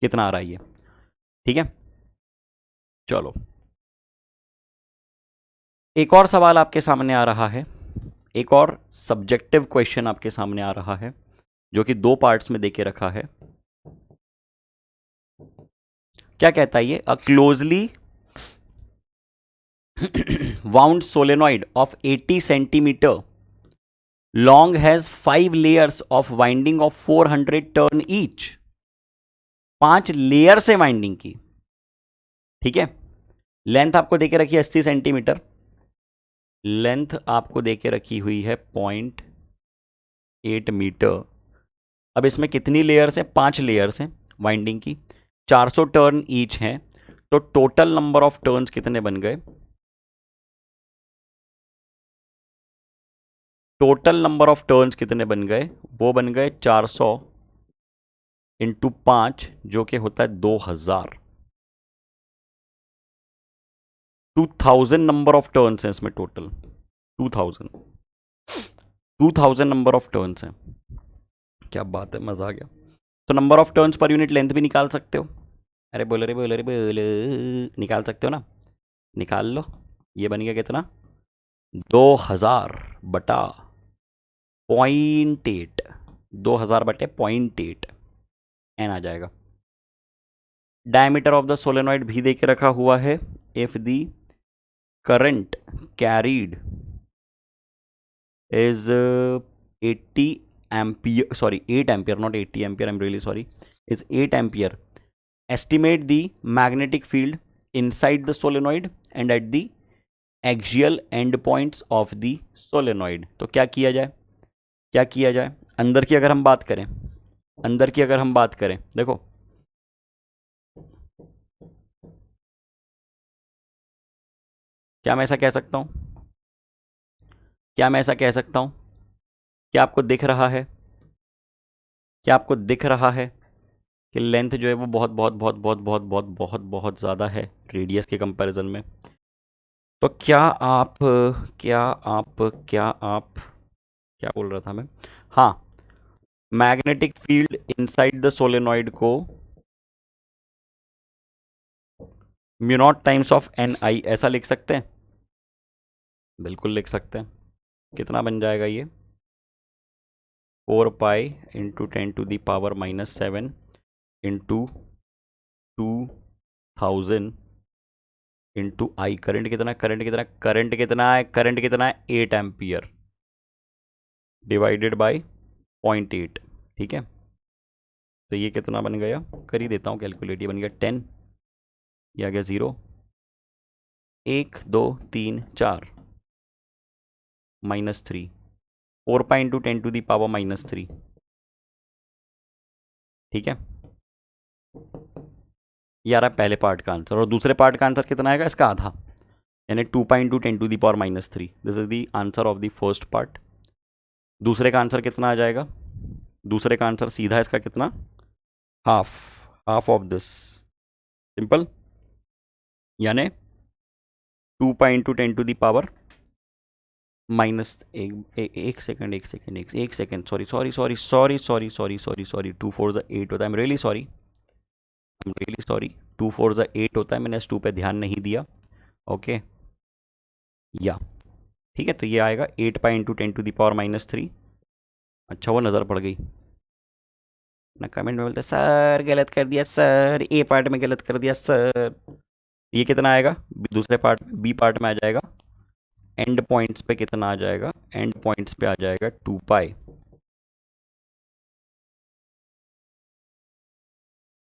कितना आ रहा है ये, ठीक है। चलो एक और सवाल आपके सामने आ रहा है, एक और सब्जेक्टिव क्वेश्चन आपके सामने आ रहा है जो कि 2 पार्ट्स में देके रखा है। क्या कहता है ये, a closely wound solenoid of 80 centimeter long has 5 layers of winding of 400 turn each। 5 layer से वाइंडिंग की, ठीक है। लेंथ आपको देके रखी है 80 सेंटीमीटर, लेंथ आपको देके रखी हुई है 0.8 मीटर। अब इसमें कितनी लेयर्स है, 5 लेयर्स हैं वाइंडिंग की, 400 टर्न ईच हैं। तो टोटल नंबर ऑफ टर्न्स कितने बन गए, टोटल नंबर ऑफ टर्न्स कितने बन गए, वो बन गए 400 इंटू 5 जो कि होता है 2000। 2000 नंबर ऑफ टर्न्स हैं इसमें टोटल, 2000 नंबर ऑफ टर्न्स हैं। क्या बात है, मजा आ गया। तो नंबर ऑफ टर्न्स पर यूनिट लेंथ भी निकाल सकते हो। अरे बोलो रे बोलो रे बोलो, निकाल सकते हो ना, निकाल लो। ये बन गया कितना, 2000 बटा 0.8, 2000 बटे 0.8 एन आ जाएगा। डायमीटर ऑफ द सोलेनॉइड भी दे के रखा हुआ है, if the current carried is 80 ampere, sorry 8 ampere, not 80 ampere, I'm really sorry, is 8 ampere। estimate the magnetic field inside the solenoid and at the axial end points of the solenoid. तो क्या किया जाए, क्या किया जाए? अंदर की अगर हम बात करें, अंदर की अगर हम बात करें, देखो क्या मैं ऐसा कह सकता हूं, क्या मैं ऐसा कह सकता हूं, क्या आपको दिख रहा है, क्या आपको दिख रहा है कि लेंथ जो है वो बहुत बहुत बहुत बहुत बहुत बहुत बहुत बहुत ज़्यादा है रेडियस के कंपैरिजन में? तो क्या आप, क्या आप, क्या आप, क्या बोल रहा था मैं, हाँ, magnetic field inside the solenoid को mu not times of N I ऐसा लिख सकते हैं? बिल्कुल लिख सकते हैं। कितना बन जाएगा ये? 4 पाई इंटू 10⁻⁻⁷ इंटू 2000 इंटू आई। करंट कितना, करंट कितना, करंट कितना है, करंट कितना है, 8 एम्पियर डिवाइडेड बाय 0.8। ठीक है, तो ये कितना बन गया, कर ही देता हूँ कैलकुलेट, ये बन गया 10, ये आ गया 0, 1 2 3 4 -3, 4 पाई इंटू 10⁻⁻3। ठीक है, ये आ रहा है पहले पार्ट का आंसर, और दूसरे पार्ट का आंसर कितना आएगा, इसका आधा, यानी 2 pi into 10⁻⁻3। This is the answer of the first part. दूसरे का आंसर कितना आ जाएगा? दूसरे का आंसर सीधा इसका कितना, half, half of this, simple, यानी 2 पाई इंटू 10⁻⁻, एक सेकंड, एक सेकंड, एक second, sorry sorry sorry sorry sorry sorry sorry sorry, 2 4 8 होता है, I am really sorry, I am really sorry, 2 4 8 होता है, मैंने इस 2 पे ध्यान नहीं दिया। ओके, या ठीक है, तो ये आएगा 8 पाई इंटू 10⁻⁻3। अच्छा वो नज़र पड़ गई ना, कमेंट में बोलते सर गलत कर दिया सर, ए पार्ट में गलत कर दिया सर। ये कितना आएगा दूसरे पार्ट में, बी पार्ट में आ जाएगा, एंड पॉइंट्स पे कितना आ जाएगा, एंड पॉइंट्स पे आ जाएगा 2 पाई।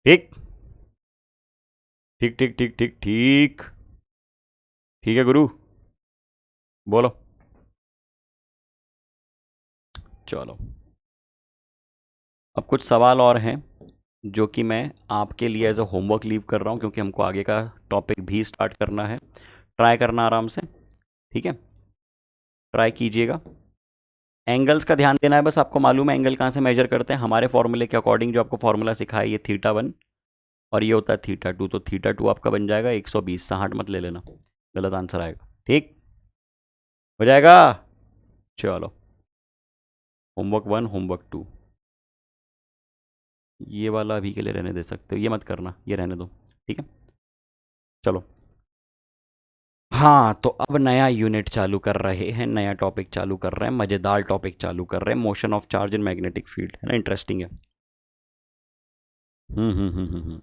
ठीक ठीक ठीक ठीक ठीक ठीक, ठीक है गुरु, बोलो। चलो, अब कुछ सवाल और हैं जो कि मैं आपके लिए एज अ होमवर्क लीव कर रहा हूँ, क्योंकि हमको आगे का टॉपिक भी स्टार्ट करना है। ट्राई करना आराम से, ठीक है, ट्राई कीजिएगा। एंगल्स का ध्यान देना है बस, आपको मालूम है एंगल कहाँ से मेजर करते हैं, हमारे फॉर्मूले के अकॉर्डिंग जो आपको फॉर्मूला सिखाया, ये θ1 और ये होता है θ2, तो θ2 आपका बन जाएगा 120, 60 मत ले लेना, गलत आंसर आएगा। ठीक हो जाएगा, चलो, होमवर्क 1, होमवर्क 2, ये वाला अभी के लिए रहने दे सकते हो, ये मत करना, ये रहने दो, ठीक है, चलो। हाँ, तो अब नया यूनिट चालू कर रहे हैं, नया टॉपिक चालू कर रहे हैं, मज़ेदार टॉपिक चालू कर रहे हैं, motion of charge in magnetic field, है ना, इंटरेस्टिंग है। हम्म।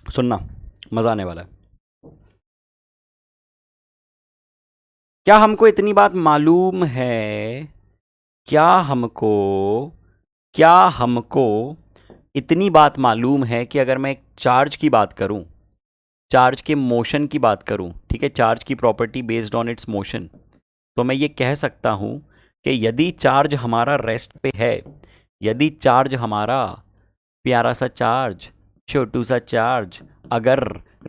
सुनना, मज़ा आने वाला है। क्या हमको इतनी बात मालूम है, क्या हमको, क्या हमको इतनी बात मालूम है कि अगर मैं एक चार्ज की बात करूं, चार्ज के मोशन की बात करूं, ठीक है, चार्ज की property based on it's motion, तो मैं ये कह सकता हूं कि यदि चार्ज हमारा रेस्ट पे है, यदि चार्ज हमारा प्यारा सा चार्ज, छोटू सा चार्ज अगर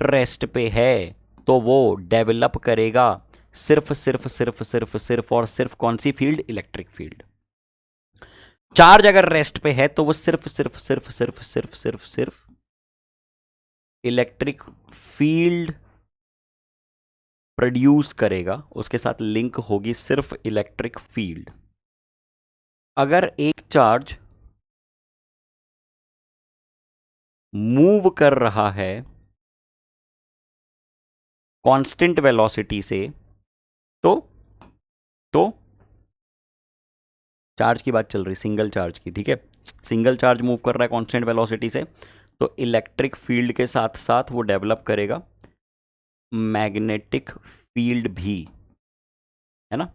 रेस्ट पे है, तो वो डेवलप करेगा सिर्फ सिर्फ सिर्फ सिर्फ सिर्फ और सिर्फ कौन सी फील्ड, इलेक्ट्रिक फील्ड। चार्ज अगर रेस्ट पे है तो वो सिर्फ सिर्फ सिर्फ सिर्फ सिर्फ सिर्फ सिर्फ इलेक्ट्रिक फील्ड प्रोड्यूस करेगा, उसके साथ लिंक होगी सिर्फ इलेक्ट्रिक फील्ड। अगर एक चार्ज मूव कर रहा है कांस्टेंट वेलोसिटी से, तो चार्ज की बात चल रही, सिंगल चार्ज की, ठीक है, सिंगल चार्ज मूव कर रहा है कांस्टेंट वेलोसिटी से, तो इलेक्ट्रिक फील्ड के साथ साथ वो डेवलप करेगा मैग्नेटिक फील्ड भी, है ना।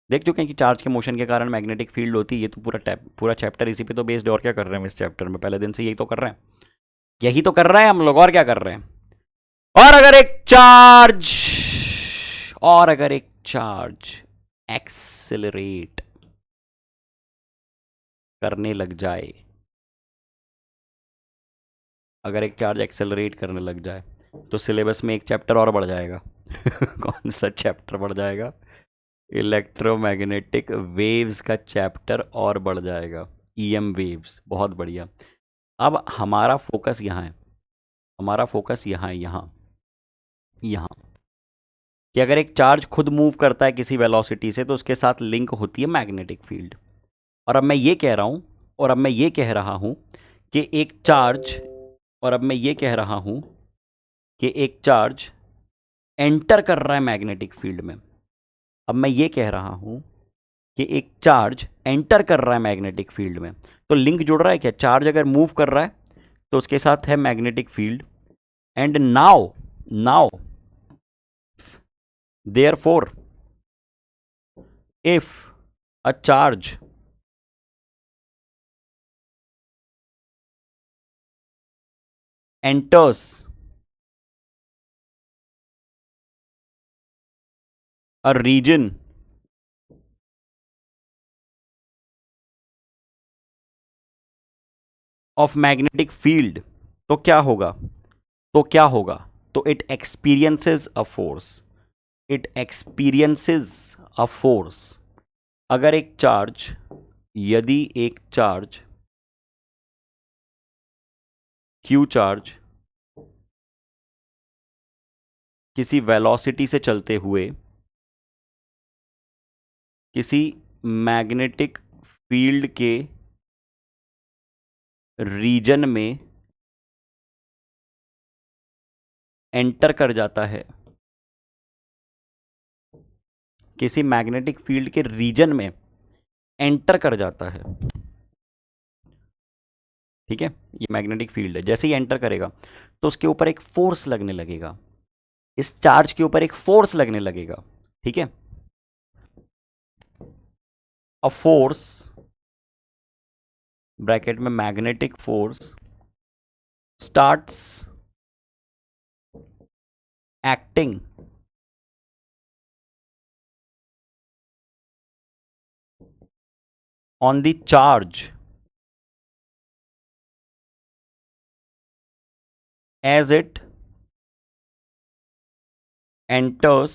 देख चुके हैं कि चार्ज के मोशन के कारण मैग्नेटिक फील्ड होती है। ये तो पूरा चैप्टर इसी पे तो बेस्ड है। और क्या कर रहे हैं हम इस चैप्टर में? पहले दिन से यही तो कर रहे हैं, यही तो कर रहे हैं हम लोग, और क्या कर रहे हैं? और अगर एक चार्ज एक्सेलरेट करने लग जाए, अगर एक चार्ज एक्सेलरेट करने लग जाए तो सिलेबस में एक चैप्टर और बढ़ जाएगा। कौन सा चैप्टर बढ़ जाएगा? इलेक्ट्रोमैग्नेटिक वेव्स का चैप्टर और बढ़ जाएगा, ईएम वेव्स। बहुत बढ़िया। अब हमारा फोकस यहाँ है, हमारा फोकस यहाँ है, यहाँ यहाँ कि अगर एक चार्ज खुद मूव करता है किसी वेलोसिटी से तो उसके साथ लिंक होती है मैग्नेटिक फील्ड। और अब मैं ये कह रहा हूँ, और अब मैं ये कह रहा हूँ कि एक चार्ज और अब मैं ये कह रहा हूँ कि एक चार्ज एंटर कर रहा है मैग्नेटिक फील्ड में। अब मैं ये कह रहा हूँ कि एक चार्ज एंटर कर रहा है मैग्नेटिक फील्ड में, तो लिंक जुड़ रहा है क्या? चार्ज अगर मूव कर रहा है तो उसके साथ है magnetic field. And now therefore if a charge enters a region of magnetic field, तो क्या होगा? तो क्या होगा? तो it experiences a force, it experiences a force. अगर एक चार्ज, यदि एक चार्ज क्यू चार्ज किसी वेलोसिटी से चलते हुए किसी मैग्नेटिक फील्ड के रीजन में एंटर कर जाता है, किसी मैग्नेटिक फील्ड के रीजन में एंटर कर जाता है, ठीक है, ये मैग्नेटिक फील्ड है। जैसे ही एंटर करेगा तो उसके ऊपर एक फोर्स लगने लगेगा, इस चार्ज के ऊपर एक फोर्स लगने लगेगा, ठीक है। अ फोर्स, ब्रैकेट में magnetic force, starts acting on the charge as it enters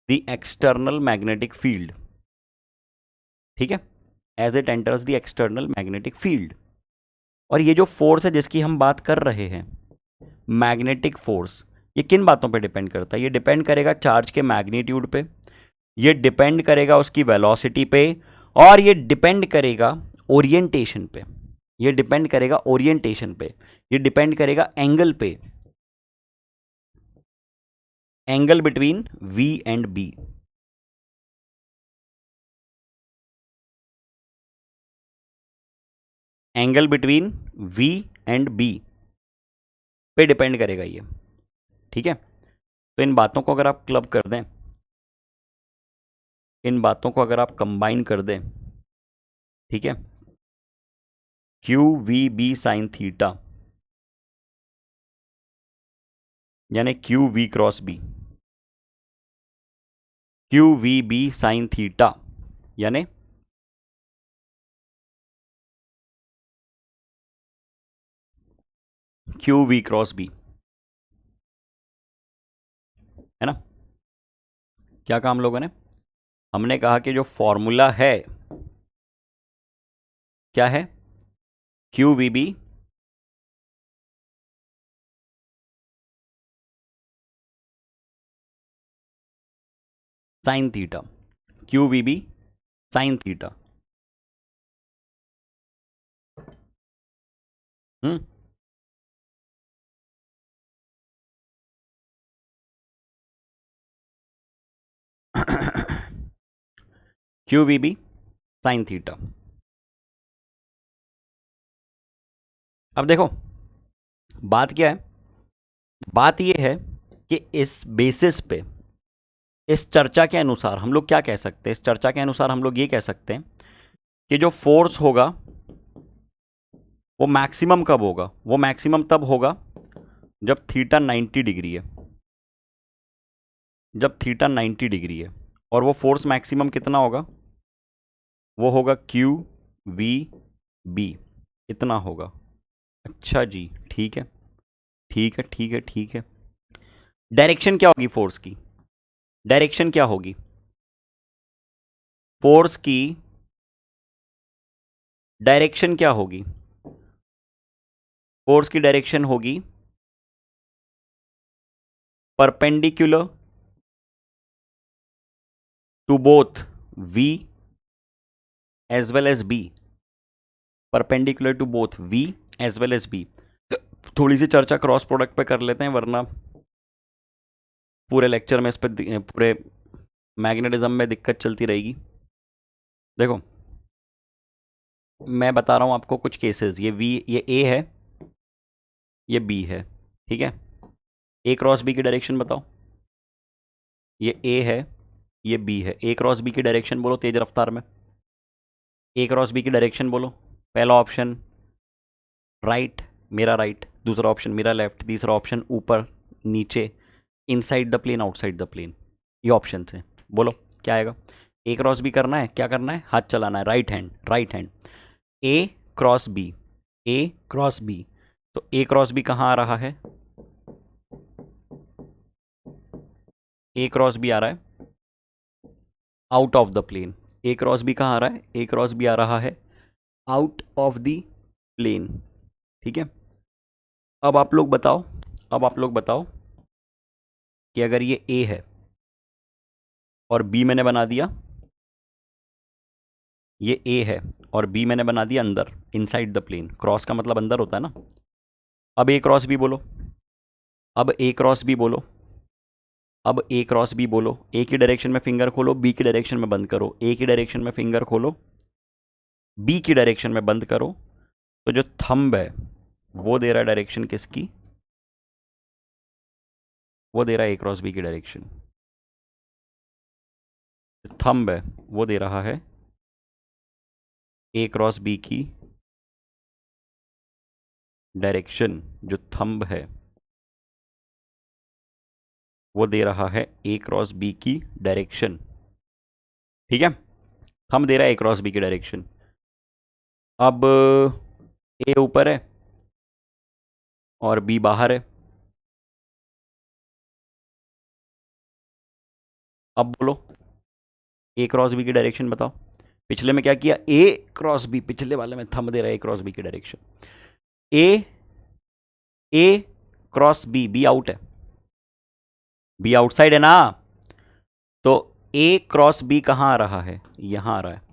the external magnetic field, ठीक है, as it enters the external magnetic field। और ये जो फोर्स है जिसकी हम बात कर रहे हैं, मैग्नेटिक फोर्स, ये किन बातों पे डिपेंड करता है? ये डिपेंड करेगा चार्ज के मैग्नीट्यूड पे, ये डिपेंड करेगा उसकी वेलोसिटी पे, और ये डिपेंड करेगा ओरिएंटेशन पे, ये डिपेंड करेगा ओरिएंटेशन पे, ये डिपेंड करेगा एंगल पे, angle between V and B। Angle between V and B पे डिपेंड करेगा ये, ठीक है। तो इन बातों को अगर आप क्लब कर दें, इन बातों को अगर आप कंबाइन कर दें, ठीक है, Q V B sine theta यानी Q V cross B, Q V B sine theta यानी क्यू वी क्रॉस बी, है ना। क्या कहा हम लोगों ने? हमने कहा कि जो फॉर्मूला है क्या है? Q V B sine theta, Q V B sine theta. Hmm, Q V B sine theta. अब देखो बात क्या है, बात यह है कि इस बेसिस पे, इस चर्चा के अनुसार हम लोग क्या कह सकते हैं, इस चर्चा के अनुसार हम लोग ये कह सकते हैं कि जो फोर्स होगा वो मैक्सिमम कब होगा, वो मैक्सिमम तब होगा जब थीटा 90 डिग्री है, जब थीटा 90 डिग्री है। और वो फोर्स मैक्सिमम कितना होगा, वो होगा क्यू वी बी, इतना होगा। अच्छा जी, ठीक है ठीक है ठीक है ठीक है। डायरेक्शन क्या होगी फोर्स की, डायरेक्शन क्या होगी फोर्स की, डायरेक्शन क्या होगी, फोर्स की डायरेक्शन होगी perpendicular to both V as well as B, perpendicular to both V as well as B। थोड़ी सी चर्चा क्रॉस प्रोडक्ट पे कर लेते हैं, वरना पूरे लेक्चर में इस पे पूरे मैग्नेटिज्म में दिक्कत चलती रहेगी। देखो मैं बता रहा हूं आपको कुछ केसेस, ये V, ये A है, ये B है, ठीक है। A क्रॉस B की डायरेक्शन बताओ, ये A है, ये B है। A क्रॉस B की डायरेक्शन बोलो तेज रफ्तार में, A क्रॉस B की डायरेक्शन बोलो। पहला ऑप्शन राइट, मेरा राइट, दूसरा ऑप्शन मेरा लेफ्ट, तीसरा ऑप्शन ऊपर नीचे, inside the plane outside the plane, ये ऑप्शन है। बोलो क्या आएगा। ए क्रॉस बी करना है, क्या करना है, हाथ चलाना है, राइट हैंड, राइट हैंड। ए क्रॉस बी, ए क्रॉस बी, तो ए क्रॉस बी कहाँ आ रहा है, ए क्रॉस बी आ रहा है out of the plane. A cross B कहाँ आ रहा है, ए क्रॉस बी आ रहा है आउट ऑफ द प्लेन, ठीक है। अब आप लोग बताओ, अब आप लोग बताओ कि अगर ये ए है और बी मैंने बना दिया, ये ए है और बी मैंने बना दिया अंदर, इनसाइड द प्लेन, क्रॉस का मतलब अंदर होता है ना। अब ए क्रॉस बी बोलो, अब ए क्रॉस बी बोलो, अब ए क्रॉस बी बोलो। ए की डायरेक्शन में फिंगर खोलो, बी की डायरेक्शन में बंद करो, ए की डायरेक्शन में फिंगर खोलो, बी की डायरेक्शन में बंद करो। तो जो थंब है वो दे रहा है डायरेक्शन किसकी, वो दे रहा है ए क्रॉस बी की डायरेक्शन। थंब है वो दे रहा है ए क्रॉस बी की डायरेक्शन, जो थंब है वो दे रहा है ए क्रॉस बी की डायरेक्शन, ठीक है। थंब दे रहा है ए क्रॉस बी की डायरेक्शन। अब ए ऊपर है और बी बाहर है, अब बोलो ए क्रॉस बी की डायरेक्शन बताओ। पिछले में क्या किया, ए क्रॉस बी, पिछले वाले में थंब दे रहा है ए क्रॉस बी की direction. A cross B, B out है, बी आउटसाइड है ना, तो ए क्रॉस बी कहां आ रहा है, यहां आ रहा है।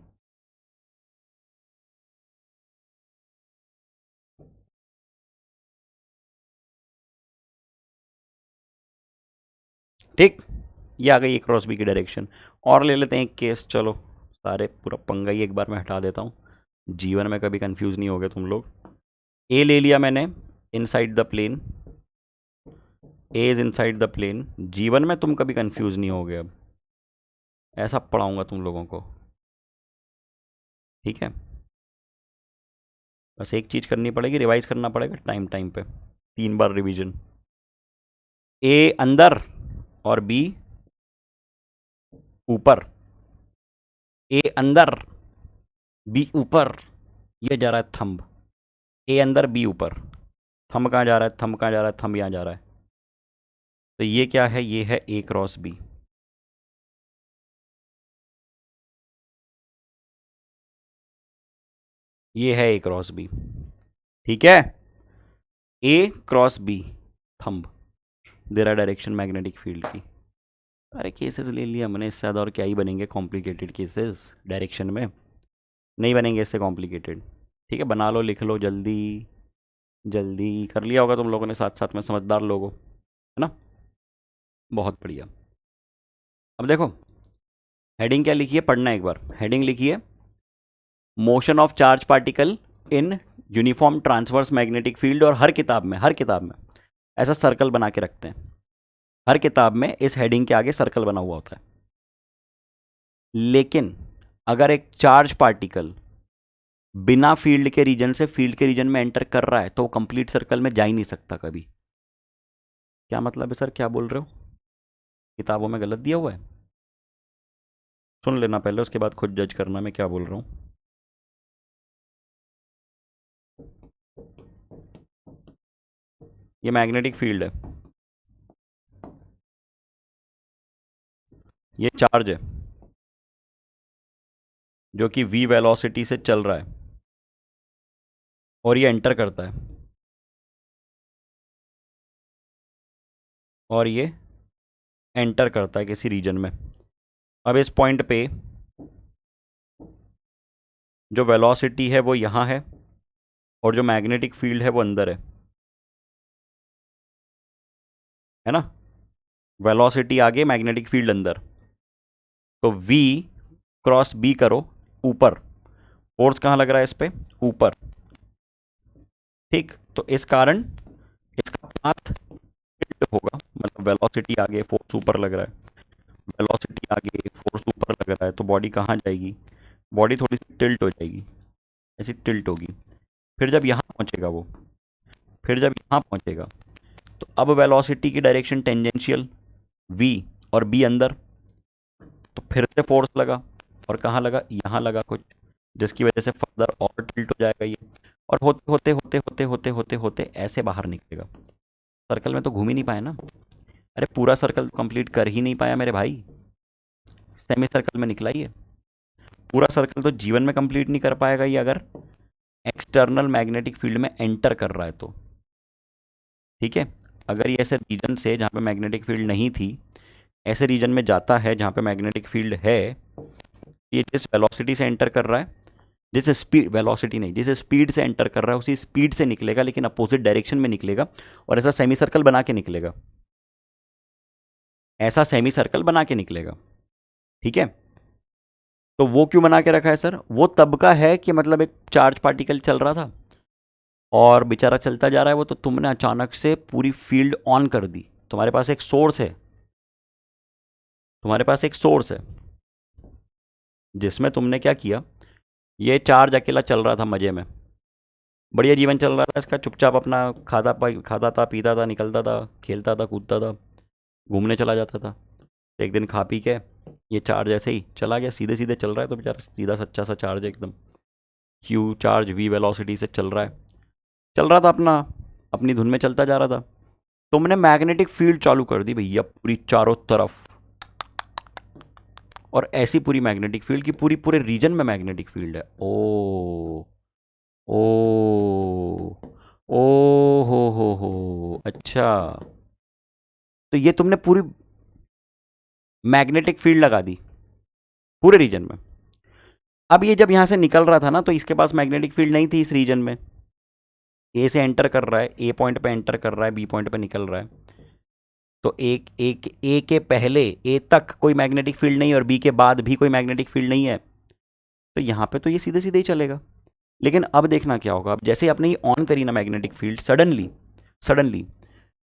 ठीक, ये आ गई ए क्रॉस बी की डायरेक्शन। और ले लेते हैं एक केस, चलो सारे पूरा पंगा ही एक बार मैं हटा देता हूँ, जीवन में कभी कंफ्यूज नहीं हो गए तुम लोग। ए ले लिया मैंने inside the plane, A is inside the plane, जीवन में तुम कभी कंफ्यूज नहीं होगे, अब ऐसा पढ़ाऊंगा तुम लोगों को, ठीक है। बस एक चीज़ करनी पड़ेगी, रिवाइज करना पड़ेगा टाइम टाइम पे, 3 बार रिवीजन। ए अंदर और बी ऊपर, ए अंदर बी ऊपर, ये जा रहा है थंब, ए अंदर बी ऊपर, थंब कहाँ जा रहा है, थंब कहाँ जा रहा है, थंब यहाँ जा रहा है। तो ये क्या है, ये है ए क्रॉस बी, ये है ए क्रॉस बी, ठीक है। ए क्रॉस बी, थंब दे रहा डायरेक्शन मैग्नेटिक फील्ड की। अरे केसेस ले लिया हमने, इससे ज़्यादा और क्या ही बनेंगे कॉम्प्लिकेटेड केसेस डायरेक्शन में, नहीं बनेंगे इससे कॉम्प्लिकेटेड, ठीक है। बना लो, लिख लो, जल्दी जल्दी कर लिया होगा तुम लोगों ने, साथ साथ में, समझदार लोगों, है ना, बहुत बढ़िया। अब देखो हेडिंग क्या लिखी है, पढ़ना एक बार, हेडिंग लिखी है motion of charge particle in uniform transverse magnetic field. और हर किताब में, हर किताब में ऐसा सर्कल बना के रखते हैं, हर किताब में इस हेडिंग के आगे सर्कल बना हुआ होता है। लेकिन अगर एक चार्ज पार्टिकल बिना फील्ड के रीजन से फील्ड के रीजन में एंटर कर रहा है तो वो कंप्लीट सर्कल में जा ही नहीं सकता कभी। क्या मतलब है सर, क्या बोल रहे हो? किताबों में गलत दिया हुआ है? सुन लेना पहले, उसके बाद खुद जज करना मैं क्या बोल रहा हूँ। ये मैग्नेटिक फील्ड है, ये चार्ज है जो कि v वेलोसिटी से चल रहा है और ये एंटर करता है और ये एंटर करता है किसी रीजन में। अब इस पॉइंट पे जो वेलोसिटी है वो यहाँ है और जो मैग्नेटिक फील्ड है वो अंदर है ना? वेलोसिटी आगे, मैग्नेटिक फील्ड अंदर। तो v क्रॉस b करो ऊपर, फोर्स कहाँ लग रहा है इस पे? ऊपर। ठीक, तो इस कारण इसका पाथ टिल्ट होगा, मतलब वेलोसिटी आगे फोर्स ऊपर लग रहा है, वेलोसिटी आगे फोर्स ऊपर लग रहा है, तो बॉडी कहाँ जाएगी? बॉडी थोड़ी सी टिल्ट हो जाएगी, ऐसी टिल्ट होगी। फिर जब यहाँ पहुँचेगा वो, फिर जब यहाँ पहुँचेगा तो अब वेलोसिटी की डायरेक्शन टेंजेंशियल v और b अंदर, तो फिर से फोर्स लगा और कहाँ लगा? यहाँ लगा कुछ, जिसकी वजह से फर्दर और टिल्ट हो जाएगा ये, और होते होते होते होते होते होते होते ऐसे बाहर निकलेगा। सर्कल में तो घूम ही नहीं पाया ना। अरे पूरा सर्कल कंप्लीट कर ही नहीं पाया मेरे भाई, सेमी सर्कल में निकला ही है। पूरा सर्कल तो जीवन में कंप्लीट नहीं कर पाएगा ये अगर एक्सटर्नल मैग्नेटिक फील्ड में एंटर कर रहा है तो। ठीक है, अगर ये ऐसे रीजन से जहाँ पे मैग्नेटिक फील्ड नहीं थी ऐसे रीजन में जाता है जहाँ पे मैग्नेटिक फील्ड है, ये जिस वेलोसिटी से एंटर कर रहा है, जिस स्पीड, वेलोसिटी नहीं, जिस स्पीड से एंटर कर रहा है उसी स्पीड से निकलेगा, लेकिन अपोजिट डायरेक्शन में निकलेगा और ऐसा सेमी सर्कल बना के निकलेगा, ऐसा सेमी सर्कल बना के निकलेगा। ठीक है, तो वो क्यों बना के रखा है सर? वो तब का है कि मतलब एक चार्ज पार्टिकल चल रहा था और बेचारा चलता जा रहा है वो, तो तुमने अचानक से पूरी फील्ड ऑन कर दी। तुम्हारे पास एक सोर्स है, तुम्हारे पास एक सोर्स है जिसमें तुमने क्या किया, ये चार्ज अकेला चल रहा था मजे में, बढ़िया जीवन चल रहा था इसका, चुपचाप अपना खाता था, पीता था, निकलता था, खेलता था, कूदता था, घूमने चला जाता था। एक दिन खा पी के ये चार्ज ऐसे ही चला गया, सीधे सीधे चल रहा है तो बेचारा सीधा सच्चा सा चार्ज है एकदम, क्यू चार्ज v वेलोसिटी से चल रहा है, चल रहा था अपना, अपनी धुन में चलता जा रहा था। तुमने मैग्नेटिक फील्ड चालू कर दी भैया पूरी चारों तरफ, और ऐसी पूरी मैग्नेटिक फील्ड की पूरी पूरे रीजन में मैग्नेटिक फील्ड है। ओ ओ ओ हो, अच्छा, तो ये तुमने पूरी मैग्नेटिक फील्ड लगा दी पूरे रीजन में। अब ये जब यहां से निकल रहा था ना तो इसके पास मैग्नेटिक फील्ड नहीं थी इस रीजन में, ए से एंटर कर रहा है, ए पॉइंट पे एंटर कर रहा है, बी पॉइंट पे निकल रहा है, तो एक एक ए के पहले ए तक कोई मैग्नेटिक फील्ड नहीं और बी के बाद भी कोई मैग्नेटिक फील्ड नहीं है, तो यहाँ पे तो ये सीधे सीधे ही चलेगा। लेकिन अब देखना क्या होगा, अब जैसे ही आपने ये ऑन करी ना मैग्नेटिक फील्ड, सडनली सडनली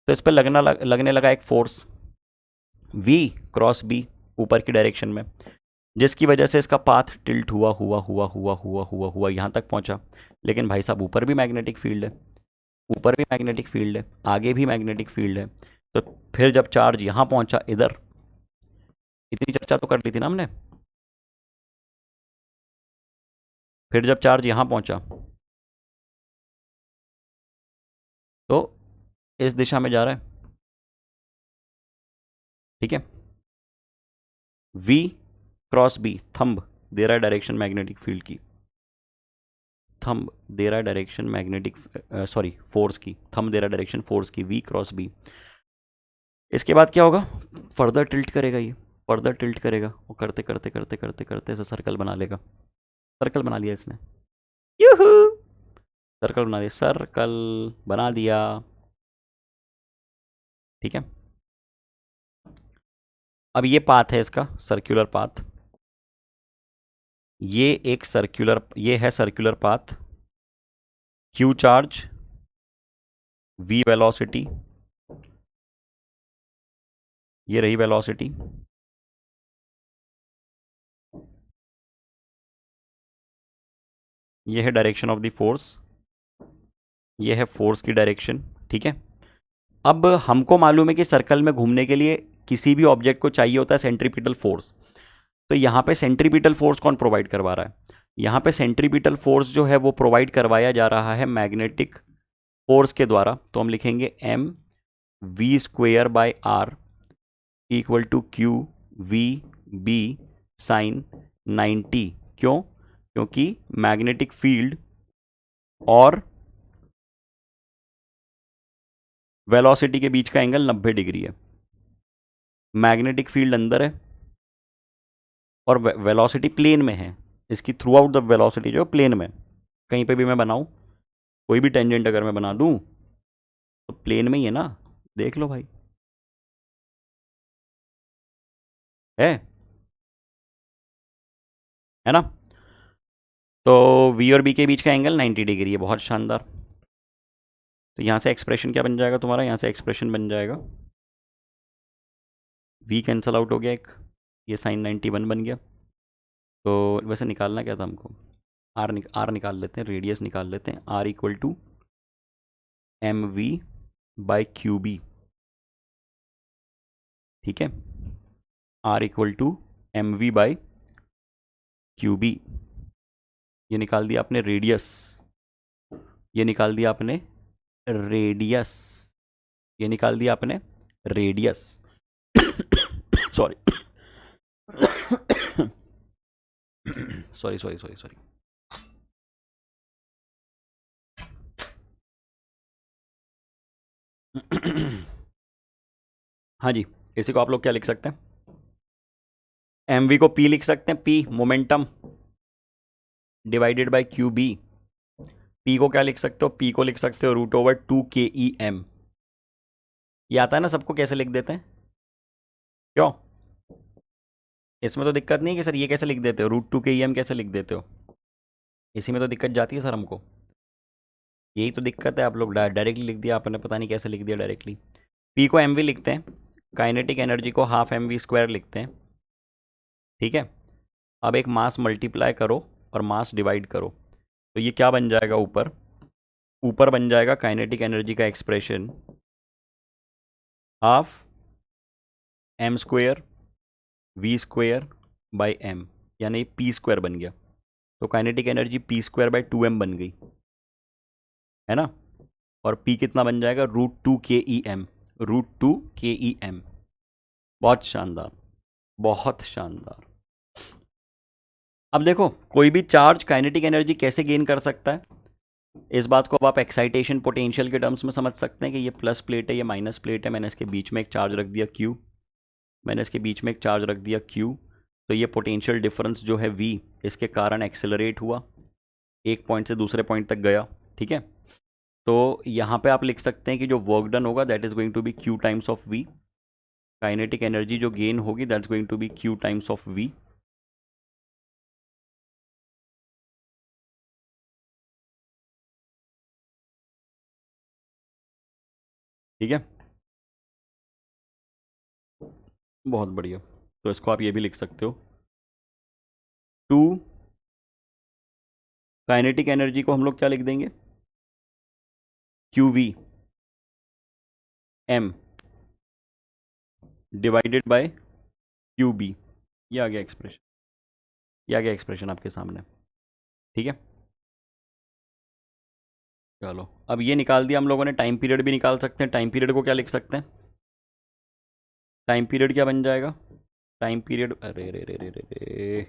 तो इस पर लगने लगा एक फोर्स v क्रॉस b ऊपर की डायरेक्शन में, जिसकी वजह से इसका पाथ टिल्ट हुआ हुआ हुआ हुआ हुआ हुआ हुआ यहाँ तक पहुँचा। लेकिन भाई साहब ऊपर भी मैग्नेटिक फील्ड है, ऊपर भी मैग्नेटिक फील्ड है, आगे भी मैग्नेटिक फील्ड है, तो फिर जब चार्ज यहाँ पहुँचा इधर, इतनी चर्चा तो कर ली थी ना हमने, फिर जब चार्ज यहाँ पहुँचा तो इस दिशा में जा रहा है। ठीक है, v क्रॉस b थंब दे रहा है डायरेक्शन मैग्नेटिक फील्ड की, थंब दे रहा है डायरेक्शन मैग्नेटिक, सॉरी फोर्स की, थंब दे रहा है डायरेक्शन फोर्स की, v क्रॉस b। इसके बाद क्या होगा, फर्दर टिल्ट करेगा ये, फर्दर टिल्ट करेगा, वो करते करते करते करते करते ऐसा सर्कल बना लेगा, सर्कल बना लिया इसने, यूहू, सर्कल बना दिया, सर्कल बना दिया। ठीक है, अब ये पाथ है इसका, सर्कुलर पाथ, ये एक सर्कुलर, ये है circular path, Q charge, v velocity, ये रही वेलोसिटी, ये है डायरेक्शन ऑफ द फोर्स, ये है फोर्स की डायरेक्शन, ठीक है। अब हमको मालूम है कि सर्कल में घूमने के लिए किसी भी ऑब्जेक्ट को चाहिए होता है सेंट्रीपिटल फोर्स। तो यहाँ पे सेंट्रीपिटल फोर्स कौन प्रोवाइड करवा रहा है? यहाँ पे सेंट्रीपिटल फोर्स जो है वो प्रोवाइड करवाया जा रहा है मैग्नेटिक फोर्स के द्वारा। तो हम लिखेंगे M V square by R equal to Q V B sine 90। क्यों? क्योंकि मैग्नेटिक फील्ड और वेलोसिटी के बीच का एंगल 90 डिग्री है। मैग्नेटिक फील्ड अंदर है और वेलोसिटी प्लेन में है, इसकी थ्रू आउट द वेलोसिटी जो प्लेन में। कहीं पे भी मैं बनाऊं, कोई भी टेंजेंट अगर मैं बना दूं तो प्लेन में ही है ना, देख लो भाई, है ना। तो वी और बी के बीच का एंगल 90 डिग्री है, बहुत शानदार। तो यहाँ से एक्सप्रेशन क्या बन जाएगा तुम्हारा? यहाँ से एक्सप्रेशन बन जाएगा, वी कैंसल आउट हो गया एक, ये साइन 91 बन गया। तो वैसे निकालना क्या था हमको? आर निकाल लेते हैं, रेडियस निकाल लेते हैं। R equal to M V by Q B, ठीक है। R equal to M V by Q B, ये निकाल दिया आपने रेडियस, ये निकाल दिया आपने रेडियस, ये निकाल दिया आपने radius. Sorry sorry sorry sorry sorry. हाँ जी, इसी को आप लोग क्या लिख सकते हैं? एम वी को पी लिख सकते हैं, P momentum divided by Q B. P को क्या लिख सकते हो? पी को लिख सकते हो रूट ओवर 2 KEM। ये आता है ना सबको, कैसे लिख देते हैं? क्यों? इसमें तो दिक्कत नहीं है कि सर ये कैसे लिख देते हो, √2 KEM कैसे लिख देते हो? इसी में तो दिक्कत जाती है सर हमको, यही तो दिक्कत है। आप लोग डायरेक्टली लिख दिया आपने, पता नहीं कैसे लिख दिया डायरेक्टली। पी को एम वी लिखते हैं, काइनेटिक एनर्जी को हाफ mv² लिखते हैं, ठीक है। अब एक मास मल्टीप्लाई करो और मास डिवाइड करो, तो ये क्या बन जाएगा? ऊपर ऊपर बन जाएगा काइनेटिक एनर्जी का expression half m² v² by M, यानी p² बन गया। तो kinetic energy p² by 2m बन गई, है ना। और p कितना बन जाएगा? √2 KEM, √2 KEM। बहुत शानदार, बहुत शानदार। अब देखो, कोई भी चार्ज काइनेटिक एनर्जी कैसे गेन कर सकता है, इस बात को अब आप एक्साइटेशन पोटेंशियल के टर्म्स में समझ सकते हैं कि ये प्लस प्लेट है, ये माइनस प्लेट है, मैंने इसके बीच में एक चार्ज रख दिया Q, मैंने इसके बीच में एक चार्ज रख दिया Q। तो ये पोटेंशियल डिफरेंस जो है V, इसके कारण एक्सेलरेट हुआ, एक पॉइंट से दूसरे पॉइंट तक गया, ठीक है। तो यहाँ पे आप लिख सकते हैं कि जो वर्क डन होगा that is going to be Q times of V, kinetic energy जो गेन होगी that's going to be Q times of V। ठीक है, बहुत बढ़िया। तो इसको आप ये भी लिख सकते हो, 2 काइनेटिक एनर्जी को हम लोग क्या लिख देंगे? QV M divided by QB। ये आ गया एक्सप्रेशन, ये आ गया एक्सप्रेशन आपके सामने, ठीक है। चलो, अब ये निकाल दिया हम लोगों ने, टाइम पीरियड भी निकाल सकते हैं। टाइम पीरियड को क्या लिख सकते हैं? टाइम पीरियड क्या बन जाएगा? टाइम पीरियड, अरे रे रे रे रे रे,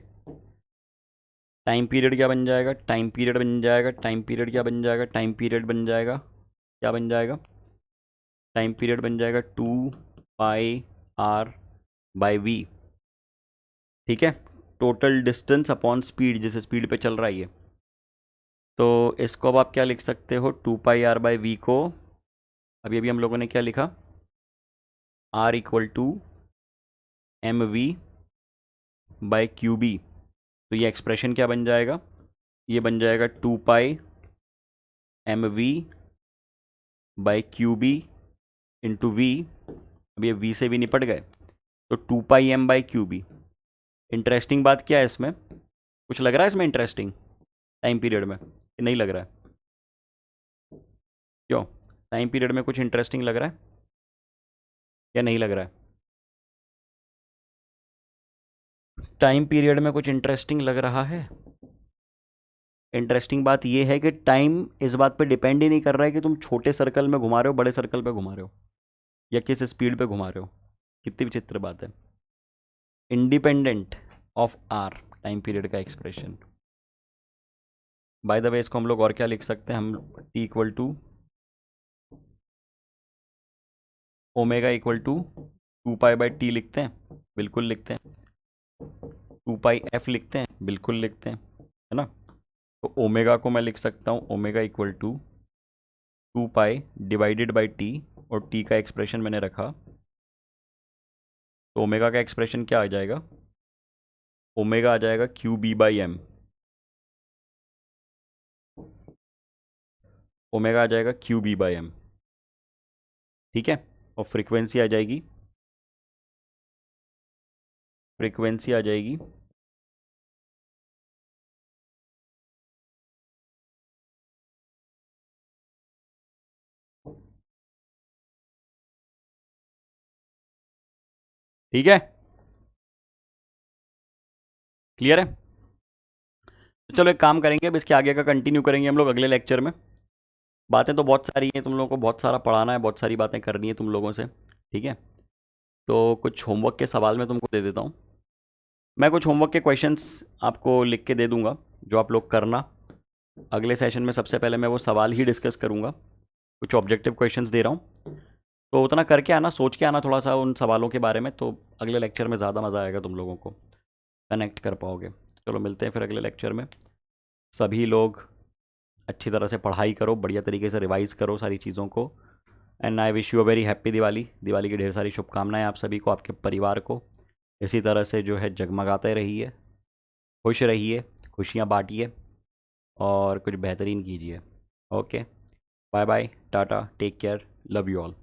टाइम पीरियड क्या बन जाएगा? टाइम पीरियड बन जाएगा, टाइम पीरियड क्या बन जाएगा? टाइम पीरियड बन जाएगा, क्या बन जाएगा? टाइम पीरियड बन जाएगा 2πr/v, ठीक है। टोटल डिस्टेंस अपॉन स्पीड, जिस स्पीड पे चल रहा है ये। तो इसको अब आप क्या लिख सकते हो? 2πr/v को अभी अभी हम लोगों ने क्या लिखा? r equal to mv by QB। तो ये एक्सप्रेशन क्या बन जाएगा? ये बन जाएगा 2πmv by QB into v। अब ये v से भी निपट गए, तो 2πm बाई QB। इंटरेस्टिंग बात क्या है इसमें? कुछ लग रहा है इसमें इंटरेस्टिंग? टाइम पीरियड में, कि नहीं लग रहा है? क्यों? टाइम पीरियड में कुछ इंटरेस्टिंग लग रहा है या नहीं लग रहा है? टाइम पीरियड में कुछ इंटरेस्टिंग लग रहा है? इंटरेस्टिंग बात यह है कि टाइम इस बात पे डिपेंड ही नहीं कर रहा है कि तुम छोटे सर्कल में घुमा रहे हो, बड़े सर्कल पे घुमा रहे हो, या किस स्पीड पे घुमा रहे हो। कितनी विचित्र बात है। Independent of R, time period का एक्सप्रेशन। बाय द वे इसको हम लोग और क्या लिख सकते हैं, हम T equal to omega equal to 2 pi T लिखते हैं, बिल्कुल लिखते हैं। 2 पाई/f लिखते हैं, बिल्कुल लिखते हैं, है ना। तो ओमेगा को मैं लिख सकता हूँ ओमेगा इक्वल टू 2 पाई/टी, और टी का एक्सप्रेशन मैंने रखा, तो ओमेगा का एक्सप्रेशन क्या आ जाएगा? ओमेगा आ जाएगा QB/m। ओमेगा आ जाएगा QB/m, ठीक है। और फ्रीक्वेंसी आ जाएगी, फ्रीक्वेंसी आ जाएगी ठीक है, क्लियर है। तो चलो एक काम करेंगे, अब इसके आगे का कंटिन्यू करेंगे हम लोग अगले लेक्चर में। बातें तो बहुत सारी हैं, तुम लोगों को बहुत सारा पढ़ाना है, बहुत सारी बातें करनी है तुम लोगों से, ठीक है। तो कुछ होमवर्क के सवाल मैं तुमको दे देता हूँ। मैं कुछ होमवर्क के क्वेश्चंस आपको लिख के दे दूंगा, जो आप लोग करना। अगले सेशन में सबसे पहले मैं वो सवाल ही डिस्कस करूंगा। कुछ ऑब्जेक्टिव क्वेश्चंस दे रहा हूँ, तो उतना करके आना, सोच के आना थोड़ा सा उन सवालों के बारे में, तो अगले लेक्चर में ज़्यादा मज़ा आएगा, तुम लोगों को कनेक्ट कर पाओगे। चलो मिलते हैं फिर अगले लेक्चर में। सभी लोग अच्छी तरह से पढ़ाई करो, बढ़िया तरीके से रिवाइज़ करो सारी चीज़ों को। And I wish you a very happy Diwali. Diwali की ढेर सारी शुभकामनाएं आप सभी को, आपके परिवार को। इसी तरह से जो है जगमगाते रहिए, खुश रहिए, खुशियाँ बांटिए और कुछ बेहतरीन कीजिए। Okay, bye bye, tata, take care, love you all.